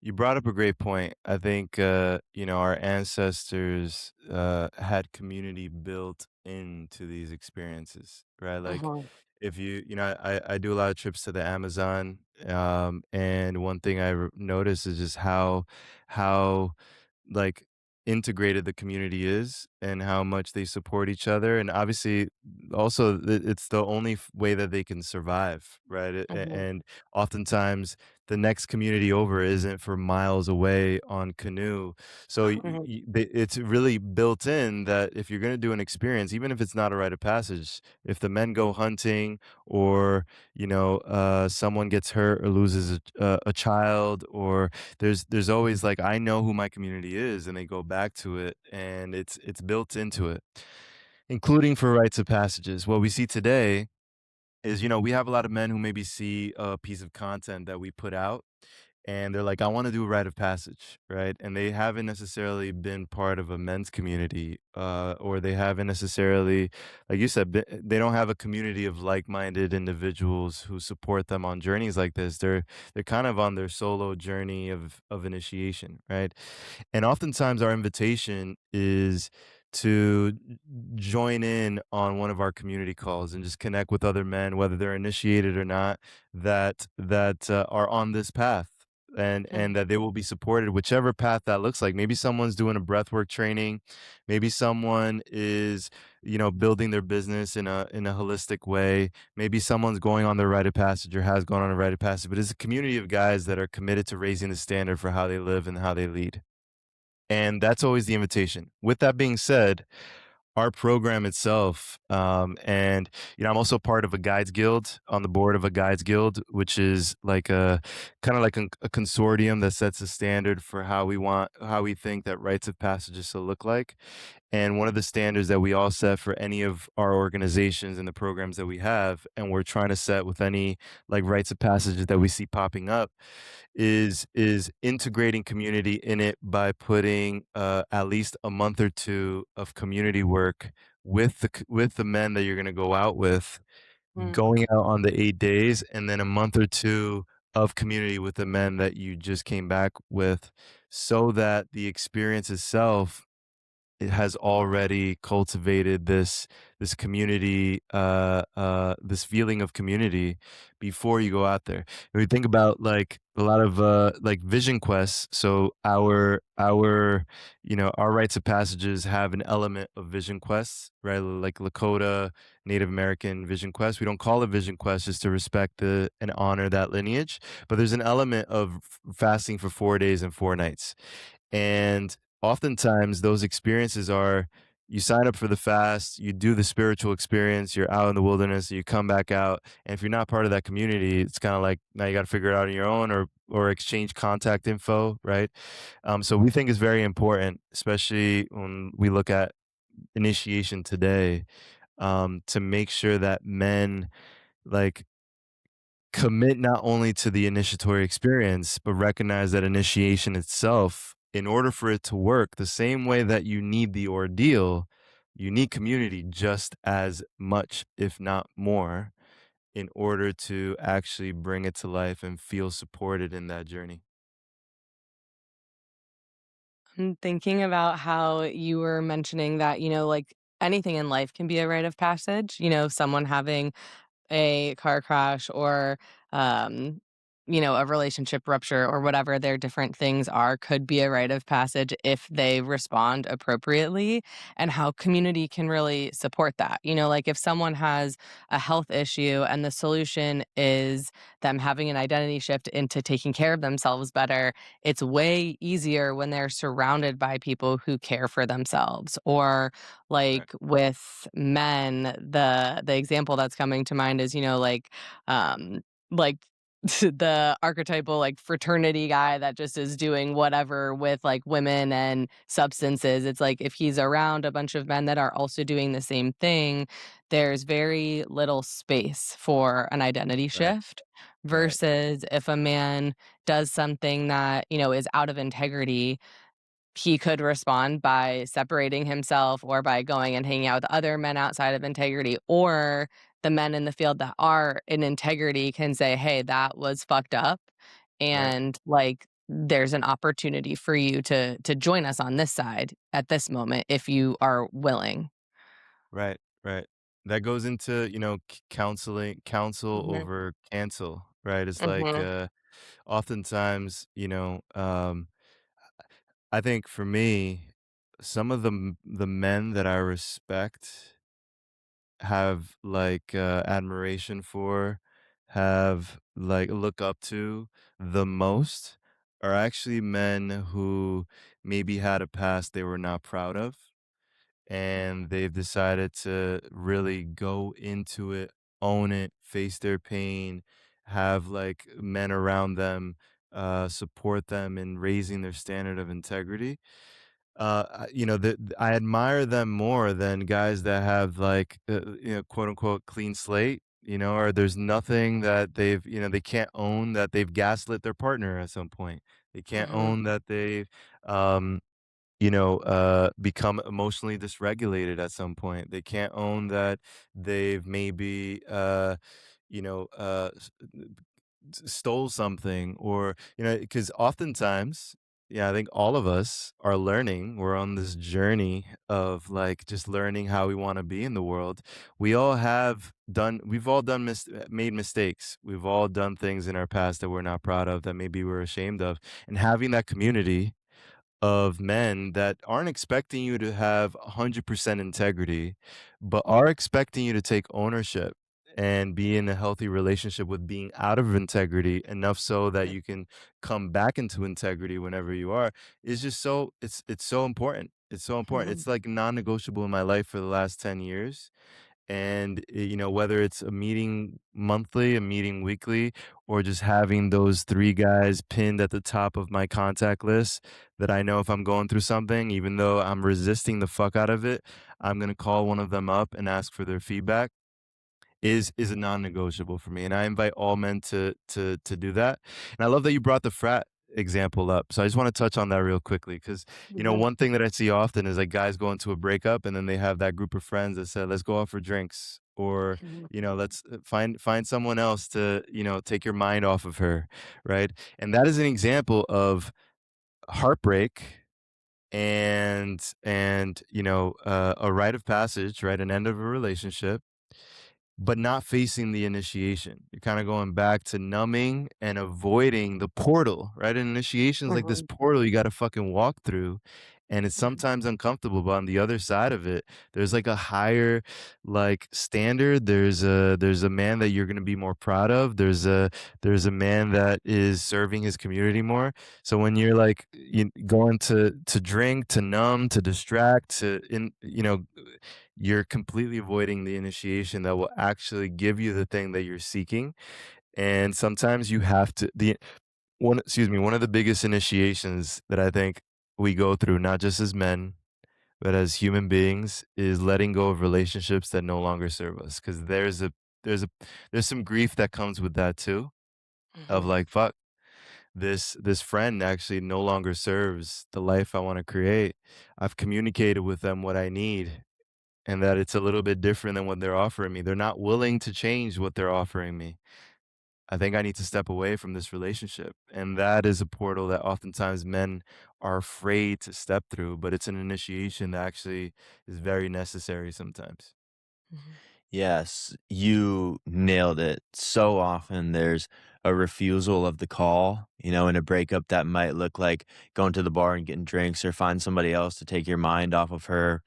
You brought up a great point. I think, our ancestors had community built into these experiences, right? Like, Mhm, if I do a lot of trips to the Amazon, and one thing notice is just how like integrated the community is and how much they support each other, and obviously also it's the only way that they can survive, right? mhm, And oftentimes the next community over isn't for miles away on canoe, so mhm, it's really built in that if you're going to do an experience, even if it's not a rite of passage, if the men go hunting, or someone gets hurt or loses a child, or there's always like, I know who my community is, and they go back to it, and it's built into it, including for rites of passages. What we see today is, we have a lot of men who maybe see a piece of content that we put out, and they're like, I want to do a rite of passage, right? And they haven't necessarily been part of a men's community, or they haven't necessarily, like you said, they don't have a community of like-minded individuals who support them on journeys like this. They're kind of on their solo journey of initiation, right? And oftentimes our invitation is to join in on one of our community calls and just connect with other men, whether they're initiated or not, that are on this path, and mhm, that they will be supported, whichever path that looks like. Maybe someone's doing a breathwork training, maybe someone is, building their business in a holistic way, maybe someone's going on their rite of passage or has gone on a rite of passage, but it's a community of guys that are committed to raising the standard for how they live and how they lead. And that's always the invitation. With that being said, our program itself, and I'm also part of a guides guild, on the board of a guides guild, which is like a kind of like a consortium that sets a standard for how we think that rites of passages should look like. And one of the standards that we all set for any of our organizations and the programs that we have, and we're trying to set with any like rites of passages that we see popping up, is integrating community in it by putting at least a month or two of community work with the men that you're going to go out with, mm. going out on the 8 days, and then a month or two of community with the men that you just came back with, so that the experience itself, it has already cultivated this community, this feeling of community before you go out there. When we think about like a lot of like vision quests, so our rites of passages have an element of vision quests, right? Like Lakota, Native American vision quests. We don't call it vision quests just to respect the and honor that lineage, but there's an element of fasting for 4 days and 4 nights. And oftentimes those experiences are, you sign up for the fast, you do the spiritual experience, you're out in the wilderness, you come back out. And if you're not part of that community, it's kind of like now you got to figure it out on your own, or exchange contact info, right? So we think it's very important, especially when we look at initiation today, to make sure that men like commit not only to the initiatory experience, but recognize that initiation itself, in order for it to work, the same way that you need the ordeal, you need community just as much, if not more, in order to actually bring it to life and feel supported in that journey. I'm thinking about how you were mentioning that, like anything in life can be a rite of passage, someone having a car crash, or um a relationship rupture, or whatever their different things are, could be a rite of passage if they respond appropriately, and how community can really support that. Like if someone has a health issue and the solution is them having an identity shift into taking care of themselves better, it's way easier when they're surrounded by people who care for themselves. Or Right. like with men, the example that's coming to mind is, like the archetypal like fraternity guy that just is doing whatever with like women and substances. It's like if he's around a bunch of men that are also doing the same thing, there's very little space for an identity Right, shift right, versus if a man does something that, is out of integrity, he could respond by separating himself or by going and hanging out with other men outside of integrity, or the men in the field that are in integrity can say, "Hey, that was fucked up." right, And like there's an opportunity for you to join us on this side at this moment if you are willing. right, right. That goes into, counsel Mhm. over cancel, right? It's like, Mhm. oftentimes, I think for me, some of the men that I respect, have like admiration for, have like look up to the most, are actually men who maybe had a past they were not proud of, and they've decided to really go into it, own it, face their pain, have like men around them support them in raising their standard of integrity. I admire them more than guys that have like, quote unquote clean slate, or there's nothing that they can't own that they've gaslit their partner at some point. They can't Mhm. own that they've, become emotionally dysregulated at some point. They can't own that they've maybe, you know, uh, s- stole something, or because oftentimes, yeah, I think all of us are learning. We're on this journey of like just learning how we want to be in the world. We've all made mistakes. We've all done things in our past that we're not proud of, that maybe we're ashamed of, and having that community of men that aren't expecting you to have 100% integrity, but are expecting you to take ownership and be in a healthy relationship with being out of integrity enough so that you can come back into integrity whenever you are, is just it's so important. It's so important. Mhm. It's like non-negotiable in my life for the last 10 years, and whether it's a meeting monthly, a meeting weekly, or just having those three guys pinned at the top of my contact list, that I know if I'm going through something, even though I'm resisting the fuck out of it, I'm going to call one of them up and ask for their feedback, is a non-negotiable for me, and I invite all men to do that. And I love that you brought the frat example up, so I just wanna touch on that real quickly, because Mhm. one thing that I see often is, like, guys go into a breakup, and then they have that group of friends that said, "Let's go out for drinks," or, Mhm. "Let's, find someone else to, take your mind off of her," right? And that is an example of heartbreak and, a rite of passage, right? An end of a relationship, but not facing the initiation. You're kinda going back to numbing and avoiding the portal, right? And initiation is like this Mhm. portal you gotta fucking walk through, and it's Mhm. sometimes uncomfortable, but on the other side of it, there's like a higher, like, standard. There's a man that you're gonna be more proud of. There's a man that is serving his community more. So when you're like, going to drink, to numb, to distract, you're completely avoiding the initiation that will actually give you the thing that you're seeking. And sometimes you have to the one excuse me, one of the biggest initiations that I think we go through, not just as men, but as human beings, is letting go of relationships that no longer serve us. Because there's a there's some grief that comes with that too, of Mhm. like, fuck, this friend actually no longer serves the life I want to create. I've communicated with them what I need, and that it's a little bit different than what they're offering me. They're not willing to change what they're offering me. I think I need to step away from this relationship. And that is a portal that oftentimes men are afraid to step through, but it's an initiation that actually is very necessary sometimes. Mhm. Yes, you nailed it. So often there's a refusal of the call, in a breakup that might look like going to the bar and getting drinks or find somebody else to take your mind off of her.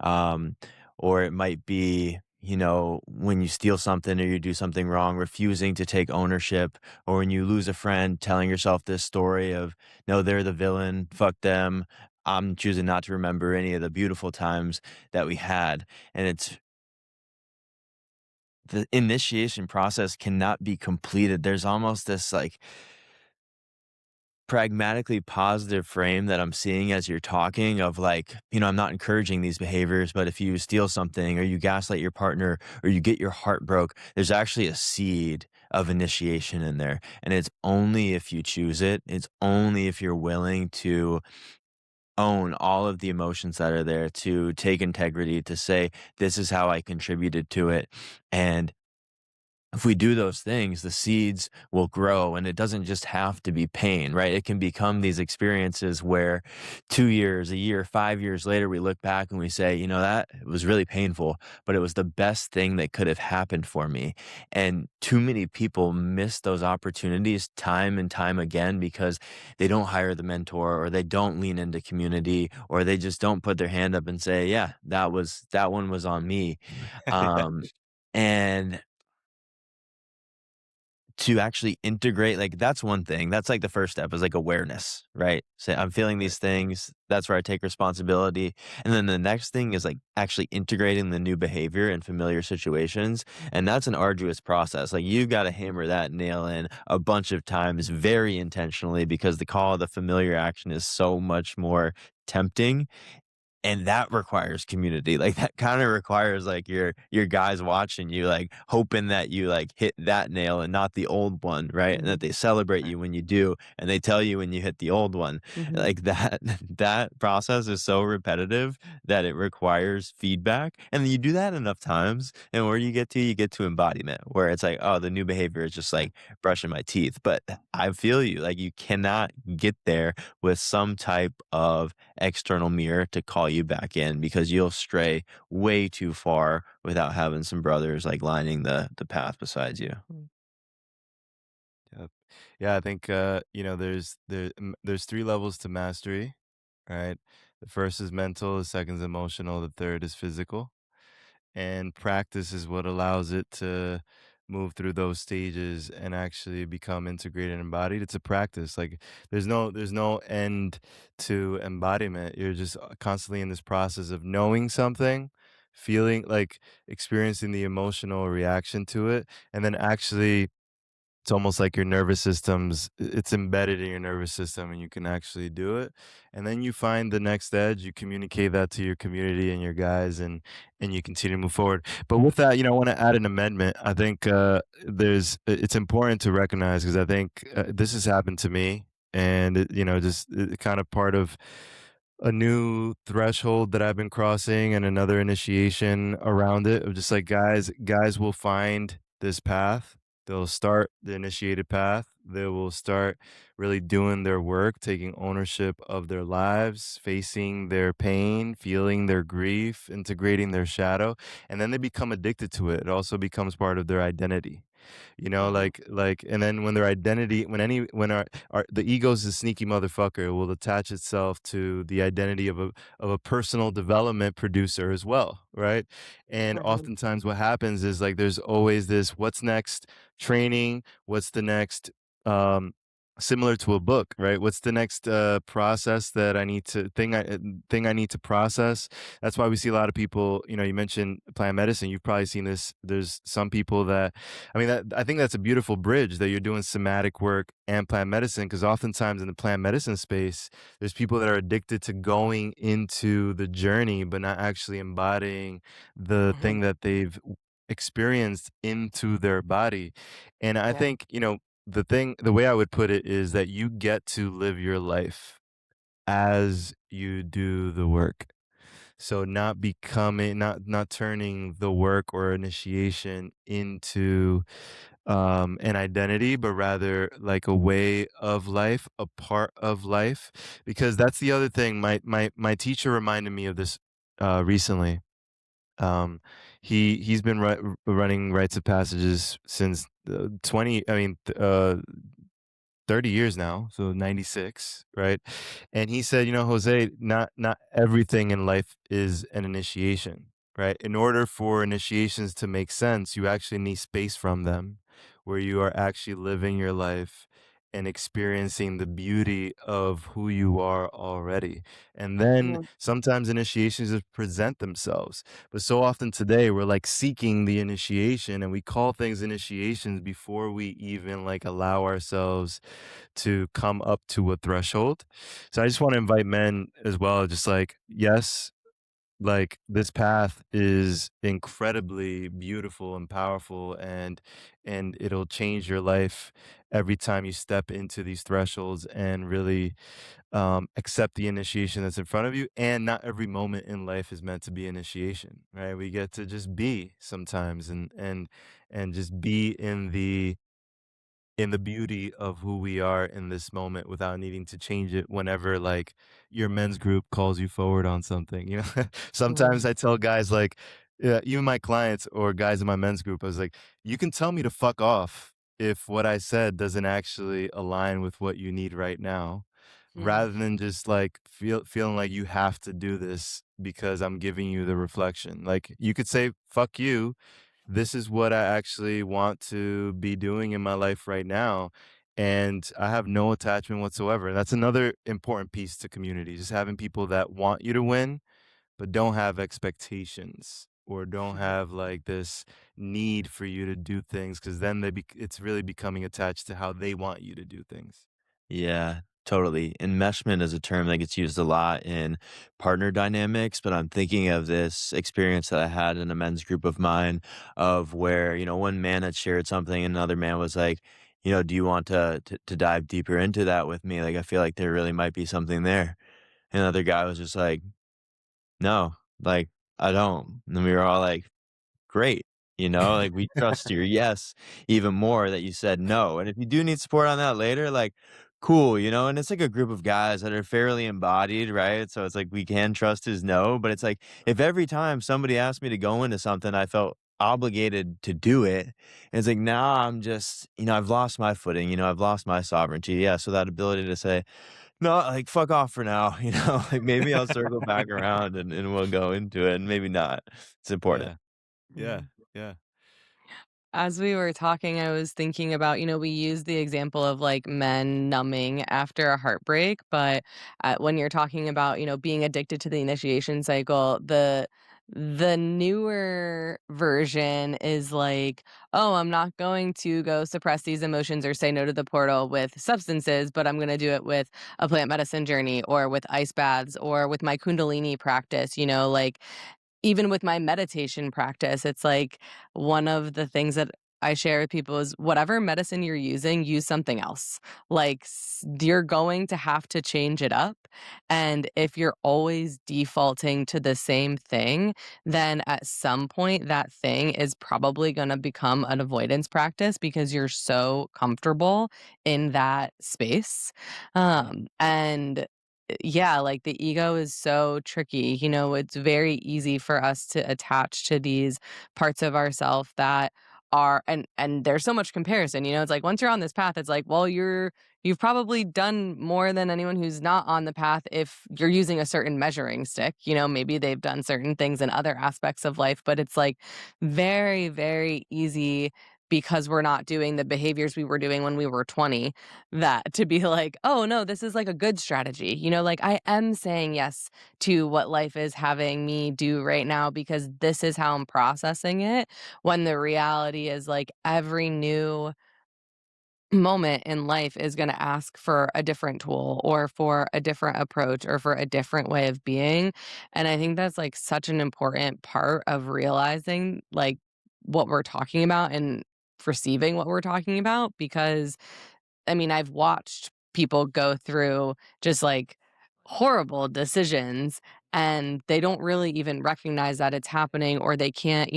Um, or it might be, when you steal something or you do something wrong, refusing to take ownership, or when you lose a friend, telling yourself this story of, no, they're the villain, fuck them. I'm choosing not to remember any of the beautiful times that we had. And it's the initiation process cannot be completed. There's almost this like pragmatically positive frame that I'm seeing as you're talking of like, I'm not encouraging these behaviors, but if you steal something or you gaslight your partner or you get your heart broke, there's actually a seed of initiation in there. And it's only if you choose it, it's only if you're willing to own all of the emotions that are there, to take integrity, to say, this is how I contributed to it. And if we do those things, the seeds will grow and it doesn't just have to be pain, right? It can become these experiences where 2 years, a year, 5 years later, we look back and we say, that was really painful, but it was the best thing that could have happened for me. And too many people miss those opportunities time and time again because they don't hire the mentor or they don't lean into community or they just don't put their hand up and say, yeah, that one was on me. Yeah. And to actually integrate, like, that's one thing. That's, like, the first step is, like, awareness, right? Say, "I'm feeling Right. these things." That's where I take responsibility, and then the next thing is, like, actually integrating the new behavior in familiar situations, and that's an arduous process. Like, you gotta hammer that nail in a bunch of times very intentionally because the call of the familiar action is so much more tempting, and that requires community. Like, that kinda requires, like, your guys watching you, like, hoping that you, like, hit that nail and not the old one, right? And that Mhm. they celebrate Right. you when you do, and they tell you when you hit the old one. Mhm. Like, that that process is so repetitive that it requires feedback, and you do that enough times, and where you get to embodiment, where it's like, "Oh, the new behavior is just, Yeah. like, brushing my teeth." But I feel you, like, you cannot get there with some type of external mirror to call you back in because you'll stray way too far without having some brothers like lining the path besides you. Mm. Yep. Yeah, I think there's 3 levels to mastery, right? The first is mental, the second is emotional, the third is physical. And practice is what allows it to move through those stages and actually become integrated and embodied. It's a practice. Like there's no end to embodiment. You're just constantly in this process of knowing something, feeling like experiencing the emotional reaction to it, and then actually it's almost like your nervous system's it's embedded in your nervous system and you can actually do it. And then you find the next edge, you communicate that to your community and your guys and you continue to move forward. But with that, I want to add an amendment. I think it's important to recognize because I think this has happened to me and just kind of part of a new threshold that I've been crossing and another initiation around it of just like guys will find this path. They'll start the initiated path. They will start really doing their work, taking ownership of their lives, facing their pain, feeling their grief, integrating their shadow, and then they become addicted to it. It also becomes part of their identity. Mhm. And then when their identity when our the ego's a sneaky motherfucker, it will attach itself to the identity of a personal development producer as well, right? And Mhm. oftentimes what happens is like there's always this what's next training, what's the next um similar to a book, right? What's the next process that I need to thing I need to process? That's why we see a lot of people, you mentioned plant medicine, you've probably seen this. There's some people that I think that's a beautiful bridge that you're doing somatic work and plant medicine because oftentimes in the plant medicine space, there's people that are addicted to going into the journey, but not actually embodying the Mhm. thing that they've experienced into their body. And I Yeah. think, the way I would put it is that you get to live your life as you do the work. So not turning the work or initiation into an identity, but rather like a way of life, a part of life. Because that's the other thing. My teacher reminded me of this recently. Um, he's been running rites of passages since 30 years now, so 96, right? And he said, Jose, not everything in life is an initiation, right? In order for initiations to make sense, you actually need space from them where you are actually living your life and experiencing the beauty of who you are already. And then Yeah. sometimes initiations just present themselves. But so often today we're like seeking the initiation and we call things initiations before we even like allow ourselves to come up to a threshold. So I just want to invite men as well, just like, yes, like this path is incredibly beautiful and powerful, and it'll change your life every time you step into these thresholds and really accept the initiation that's in front of you. And not every moment in life is meant to be initiation, right? We get to just be sometimes, and just be in the beauty of who we are in this moment without needing to change it whenever like your men's group calls you forward on something, you know. Mhm. Sometimes I tell guys like, yeah, even my clients or guys in my men's group, I was like, you can tell me to fuck off if what I said doesn't actually align with what you need right now, Yeah. rather than just like feeling like you have to do this because I'm giving you the reflection. Like you could say fuck you, this is what I actually want to be doing in my life right now. And I have no attachment whatsoever. That's another important piece to community, just having people that want you to win, but don't have expectations or don't have like this need for you to do things because then it's really becoming attached to how they want you to do things. Yeah, totally. Enmeshment is a term that gets used a lot in partner dynamics, but I'm thinking of this experience that I had in a men's group of mine of where, one man had shared something and another man was like, do you want to dive deeper into that with me? Like, I feel like there really might be something there. And the other guy was just like, no, like, I don't. And then we were all like, great. Like we trust your yes even more that you said no. And if you do need support on that later, like cool, and it's like a group of guys that are fairly embodied, right? So it's like we can trust his no, but it's like if every time somebody asked me to go into something, I felt obligated to do it. And it's like now I'm just, I've lost my footing, I've lost my sovereignty. Yeah. So that ability to say, no, like fuck off for now, like maybe I'll circle back around and we'll go into it and maybe not. It's important. Yeah, yeah, Mhm. yeah. As we were talking, I was thinking about, we use the example of like men numbing after a heartbreak, but when you're talking about, being addicted to the initiation cycle, the newer version is like, oh, I'm not going to go suppress these emotions or say no to the portal with substances, but I'm going to do it with a plant medicine journey or with ice baths or with my Kundalini practice, like even with my meditation practice, it's like one of the things that I share with people is whatever medicine you're using, use something else. Like you're going to have to change it up. And if you're always defaulting to the same thing, then at some point that thing is probably going to become an avoidance practice because you're so comfortable in that space. And yeah, like the ego is so tricky. It's very easy for us to attach to these parts of ourself that are and there's so much comparison. It's like once you're on this path, it's like, well, you've probably done more than anyone who's not on the path if you're using a certain measuring stick. Maybe they've done certain things in other aspects of life, but it's like very, very easy because we're not doing the behaviors we were doing when we were 20 that to be like, "Oh, no, this is like a good strategy." Like I am saying yes to what life is having me do right now because this is how I'm processing it, when the reality is like every new moment in life is going to ask for a different tool or for a different approach or for a different way of being. And I think that's like such an important part of realizing like what we're talking about and perceiving what we're talking about because I mean, I've watched people go through just like horrible decisions and they don't really even recognize that it's happening or they can't,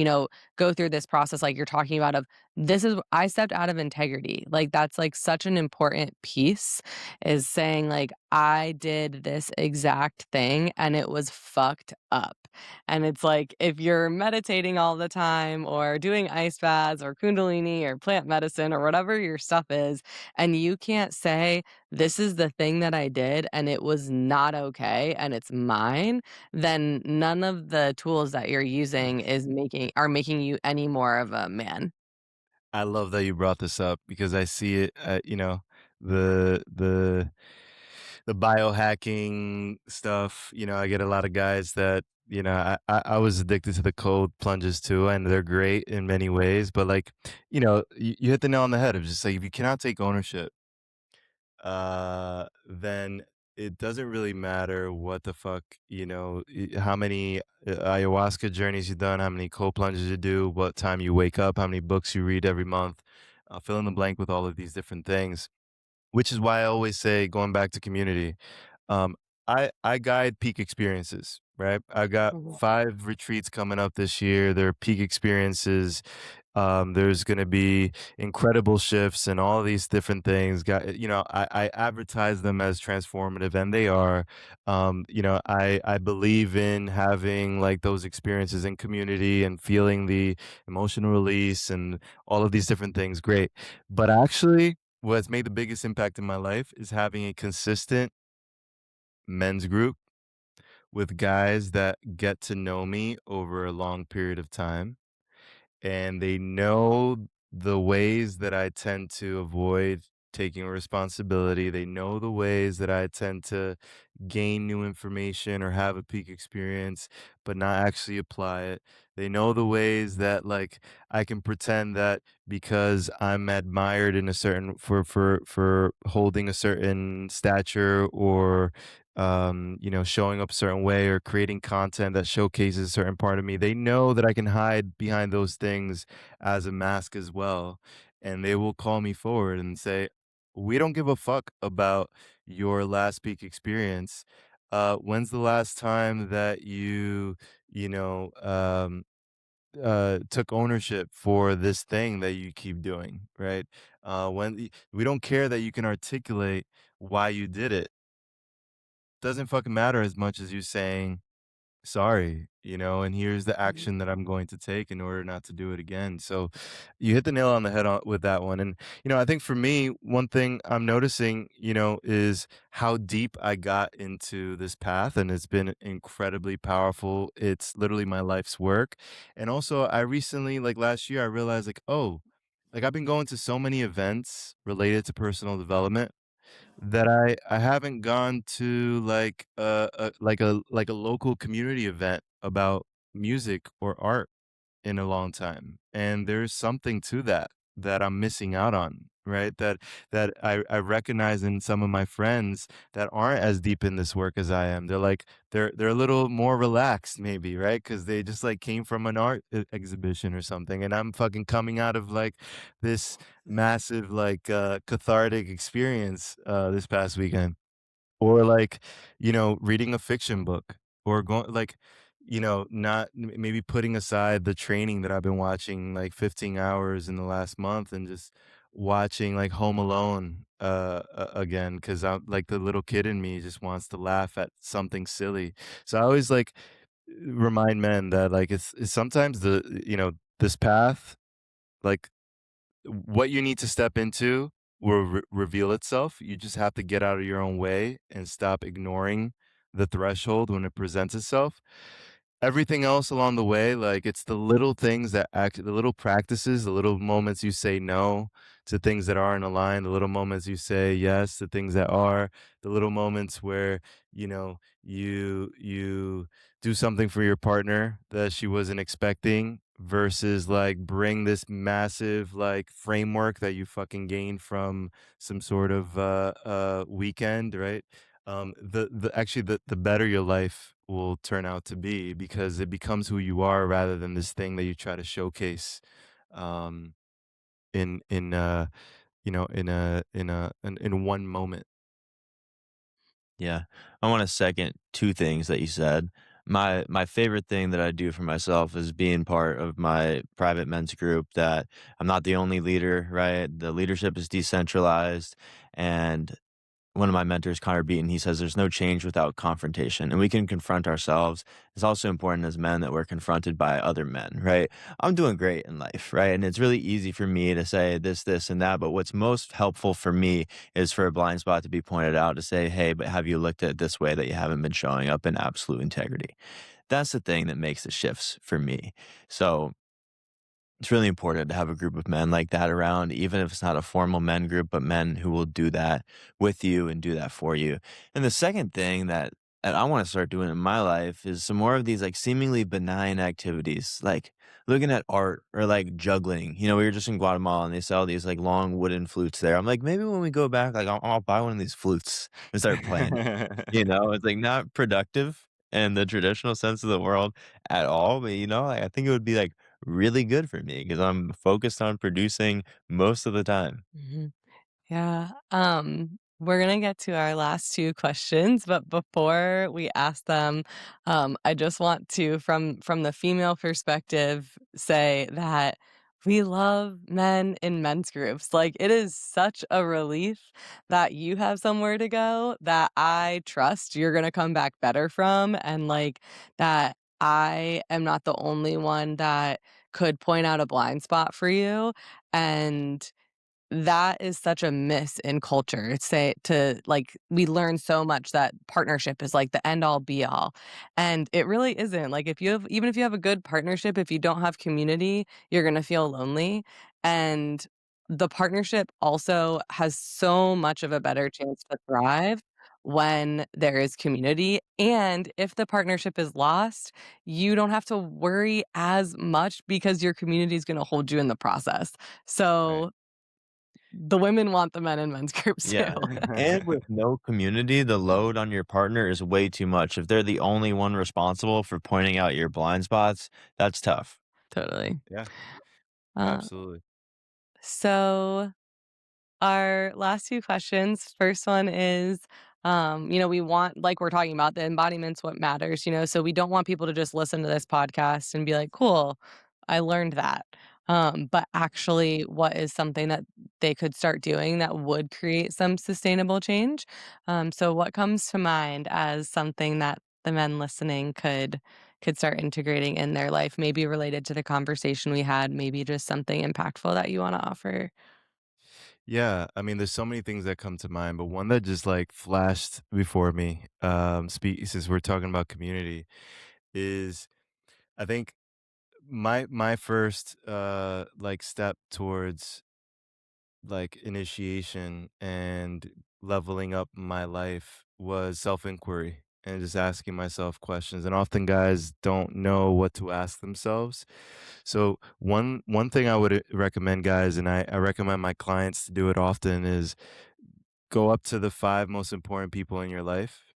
go through this process like you're talking about of this is I stepped out of integrity. Like that's like such an important piece is saying like I did this exact thing and it was fucked up. And it's like if you're meditating all the time or doing ice baths or kundalini or plant medicine or whatever your stuff is and you can't say, "This is the thing that I did, and it was not okay, and it's mine," then none of the tools that you're using are making you any more of a man. I love that you brought this up because I see it, the biohacking stuff. I get a lot of guys that I was addicted to the cold plunges too, and they're great in many ways. But like, you hit the nail on the head of just like if you cannot take ownership, then it doesn't really matter what the fuck, how many ayahuasca journeys you've done, how many cold plunges you do, what time you wake up, how many books you read every month. Fill in the blank with all of these different things, which is why I always say, going back to community, um, I guide peak experiences, right? I got Mhm. 5 retreats coming up this year. They're peak experiences. There's gonna be incredible shifts and all these different things. I advertise them as transformative, and they are. I believe in having like those experiences in community and feeling the emotional release and all of these different things. Great, but actually, what's made the biggest impact in my life is having a consistent men's group with guys that get to know me over a long period of time, and they know the ways that I tend to avoid taking responsibility. They know the ways that I tend to gain new information or have a peak experience, but not actually apply it. They know the ways that like I can pretend that because I'm admired in a certain for holding a certain stature or showing up a certain way or creating content that showcases a certain part of me. They know that I can hide behind those things as a mask as well. And they will call me forward and say, we don't give a fuck about your last peak experience. When's the last time that you know, took ownership for this thing that you keep doing, right? We don't care that you can articulate why you did it. Doesn't fucking matter as much as you saying, "Sorry," and here's the Mhm. action that I'm going to take in order not to do it again. So you hit the nail on the head with that one. And, I think for me, one thing I'm noticing, is how deep I got into this path. And it's been incredibly powerful. It's literally my life's work. And also, I recently, like last year, I realized, like, oh, like I've been going to so many events related to personal development that I haven't gone to like a local community event about music or art in a long time, and there's something to that I'm missing out on, right? That I recognize in some of my friends that aren't as deep in this work as I am. They're a little more relaxed maybe, right? Because they just like came from an art exhibition or something, and I'm fucking coming out of like this massive like cathartic experience this past weekend. Or like, reading a fiction book or going like, not maybe putting aside the training that I've been watching like 15 hours in the last month and just watching like Home Alone again because I'm like the little kid in me just wants to laugh at something silly. So I always like remind men that like it's sometimes this path, like what you need to step into will reveal itself. You just have to get out of your own way and stop ignoring the threshold when it presents itself. Everything else along the way, like it's the little things that act, the little practices, the little moments you say no to things that aren't aligned, the little moments you say yes to things that are, the little moments where, you do something for your partner that she wasn't expecting versus like bring this massive like framework that you fucking gained from some sort of weekend, right? The actually the better your life will turn out to be because it becomes who you are rather than this thing that you try to showcase um in in one moment. Yeah. I wanna second 2 things that you said. My favorite thing that I do for myself is being part of my private men's group that I'm not the only leader, right? The leadership is decentralized, and one of my mentors, Connor Beaton, he says there's no change without confrontation, and we can confront ourselves. It's also important as men that we're confronted by other men, right? I'm doing great in life, right? And it's really easy for me to say this, and that. But what's most helpful for me is for a blind spot to be pointed out to say, hey, but have you looked at it this way that you haven't been showing up in absolute integrity? That's the thing that makes the shifts for me. So It's really important to have a group of men like that around, even if it's not a formal men group, but men who will do that with you and do that for you. And the second thing that I want to start doing in my life is some more of these like seemingly benign activities, like looking at art or like juggling. You know, we were just in Guatemala and they sell these like long wooden flutes there. I'm like, maybe when we go back, like I'll buy one of these flutes and start playing. You know, it's like not productive in the traditional sense of the world at all, but like, I think it would be like really good for me because I'm focused on producing most of the time. Mhm. Yeah. We're gonna get to our last two questions, but before we ask them, I just want to, from the female perspective, say that we love men in men's groups. Like, it is such a relief that you have somewhere to go that I trust you're gonna come back better from, and like that I am not the only one that could point out a blind spot for you. And that is such a miss in culture. Say to like we learn so much that partnership is like the end all be all. And it really isn't. Like if you have even if you have a good partnership, if you don't have community, you're gonna feel lonely. And the partnership also has so much of a better chance to thrive when there is community. And if the partnership is lost, you don't have to worry as much because your community is gonna hold you in the process. Right. So the women want the men in men's groups too. Yeah. And with no community, the load on your partner is way too much. If they're the only one responsible for pointing out your blind spots, that's tough. Totally. Yeah, Uh, absolutely. so our last two questions. First one is, we want, like we're talking about, the embodiment's what matters, so we don't want people to just listen to this podcast and be like, cool, I learned that. But actually, what is something that they could start doing that would create some sustainable change? So what comes to mind as something that the men listening could start integrating in their life, maybe related to the conversation we had, maybe just something impactful that you want to offer? Yeah, I mean, there's so many things that come to mind, but one that just like flashed before me, since we're talking about community, is I think my first like step towards like initiation and leveling up my life was self-inquiry and just asking myself questions. And often guys don't know what to ask themselves. So one thing I would recommend guys, and I recommend my clients to do it often, is go up to the 5 most important people in your life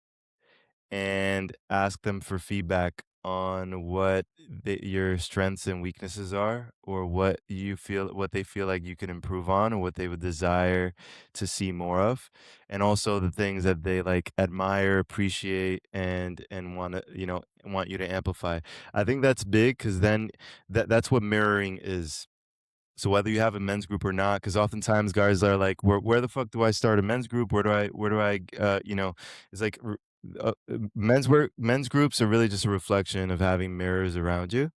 and ask them for feedback on what your strengths and weaknesses are, or what they feel like you can improve on, or what they would desire to see more of, and also the things that they like admire, appreciate, and want to want you to amplify. I think that's big because then that's what mirroring is. So whether you have a men's group or not, because oftentimes guys are like, where the fuck do I start a men's group? It's like men's groups are really just a reflection of having mirrors around you,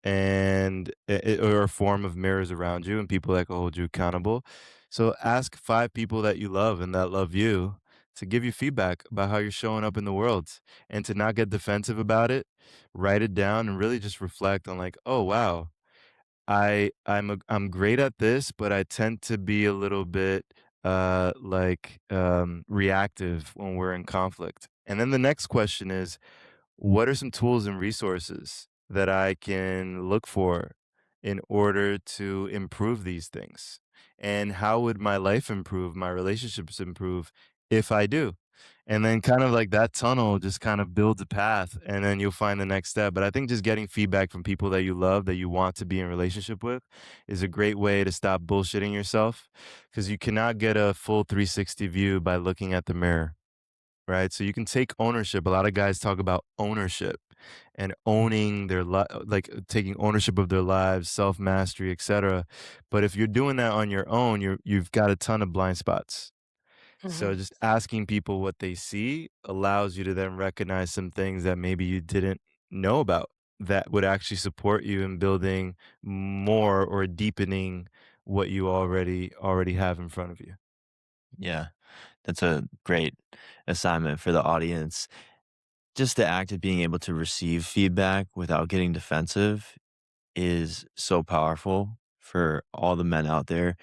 and or a form of mirrors around you and people that can hold you accountable. So ask 5 people that you love and that love you to give you feedback about how you're showing up in the world, and to not get defensive about it. Write it down and really just reflect on like, oh wow, I'm great at this, but I tend to be a little bit, reactive when we're in conflict. And then the next question is, what are some tools and resources that I can look for in order to improve these things? And how would my life improve, my relationships improve if I do? And then kind of like that tunnel just kind of builds a path, and then you'll find the next step. But I think just getting feedback from people that you love, that you want to be in relationship with, is a great way to stop bullshitting yourself, because you cannot get a full 360 view by looking at the mirror. Right? So you can take ownership. A lot of guys talk about ownership and owning like taking ownership of their lives, self-mastery, etc. But if you're doing that on your own, you've got a ton of blind spots. So Mhm. just asking people what they see allows you to then recognize some things that maybe you didn't know about, that would actually support you in building more or deepening what you already have in front of you. Yeah, that's a great assignment for the audience. Just the act of being able to receive feedback without getting defensive is so powerful for all the men out there.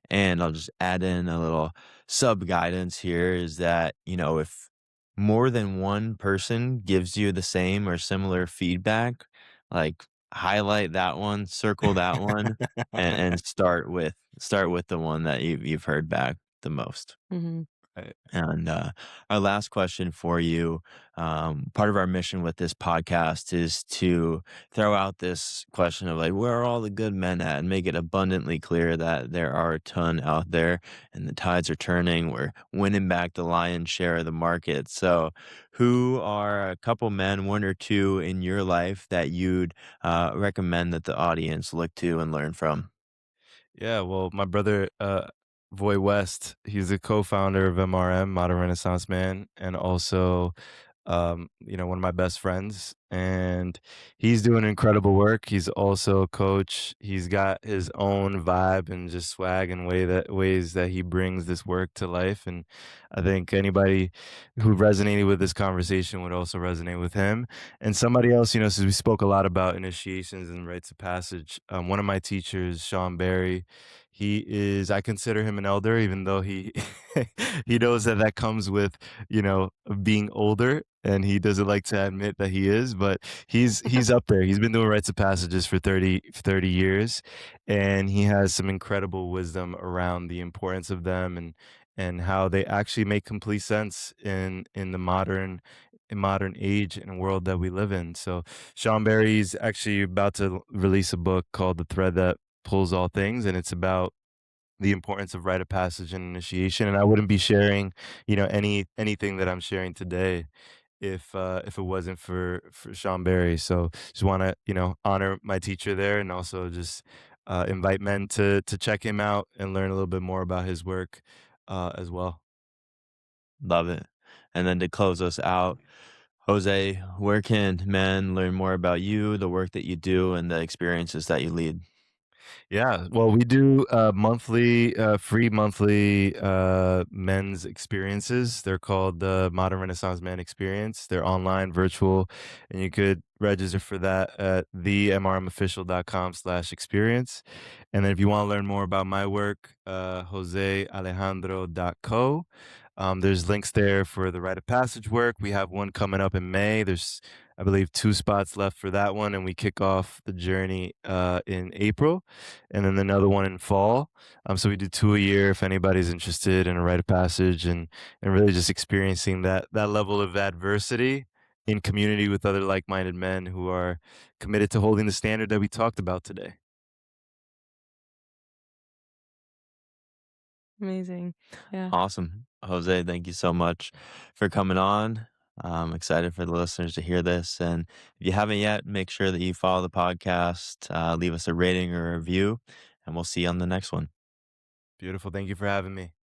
And I'll just add in a little sub guidance here is that, if more than one person gives you the same or similar feedback, like highlight that one, circle that one, and start with the one that you've heard back the most. Mhm. Right. And our last question for you, part of our mission with this podcast is to throw out this question of like, where are all the good men at? And make it abundantly clear that there are a ton out there and the tides are turning. We're winning back the lion's share of the market. So, who are a couple men, one or two in your life that you'd recommend that the audience look to and learn from? Yeah, well, my brother, Voy West, he's the co-founder of MRM, Modern Renaissance Man, and also, one of my best friends. And he's doing incredible work. He's also a coach. He's got his own vibe and just swag and ways that he brings this work to life. And I think anybody who resonated with this conversation would also resonate with him. And somebody else, since we spoke a lot about initiations and rites of passage, one of my teachers, Sean Barry, I consider him an elder, even though he he knows that that comes with, being older, and he doesn't like to admit that he is, but he's up there. He's been doing rites of passages for 30 years, and he has some incredible wisdom around the importance of them and how they actually make complete sense in the modern age and world that we live in. So Sean Barry's actually about to release a book called The Thread That Pulls All Things, and it's about the importance of rite of passage and initiation. And I wouldn't be sharing, anything that I'm sharing today if it wasn't for Sean Barry. So just want to honor my teacher there, and also just invite men to check him out and learn a little bit more about his work as well. Love it. And then to close us out, Jose, where can men learn more about you, the work that you do, and the experiences that you lead? Yeah, well, we do free monthly men's experiences. They're called the Modern Renaissance Man Experience. They're online, virtual, and you could register for that at themrmofficial.com/experience. And then if you want to learn more about my work, josealejandro.co. There's links there for the rite of passage work. We have one coming up in May. There's, I believe, 2 spots left for that one, and we kick off the journey in April, and then another one in fall. So we do two a year if anybody's interested in a rite of passage and really just experiencing that level of adversity in community with other like-minded men who are committed to holding the standard that we talked about today. Amazing. Yeah. Awesome. Jose, thank you so much for coming on. I'm excited for the listeners to hear this. And if you haven't yet, make sure that you follow the podcast, leave us a rating or a review, and we'll see you on the next one. Beautiful. Thank you for having me.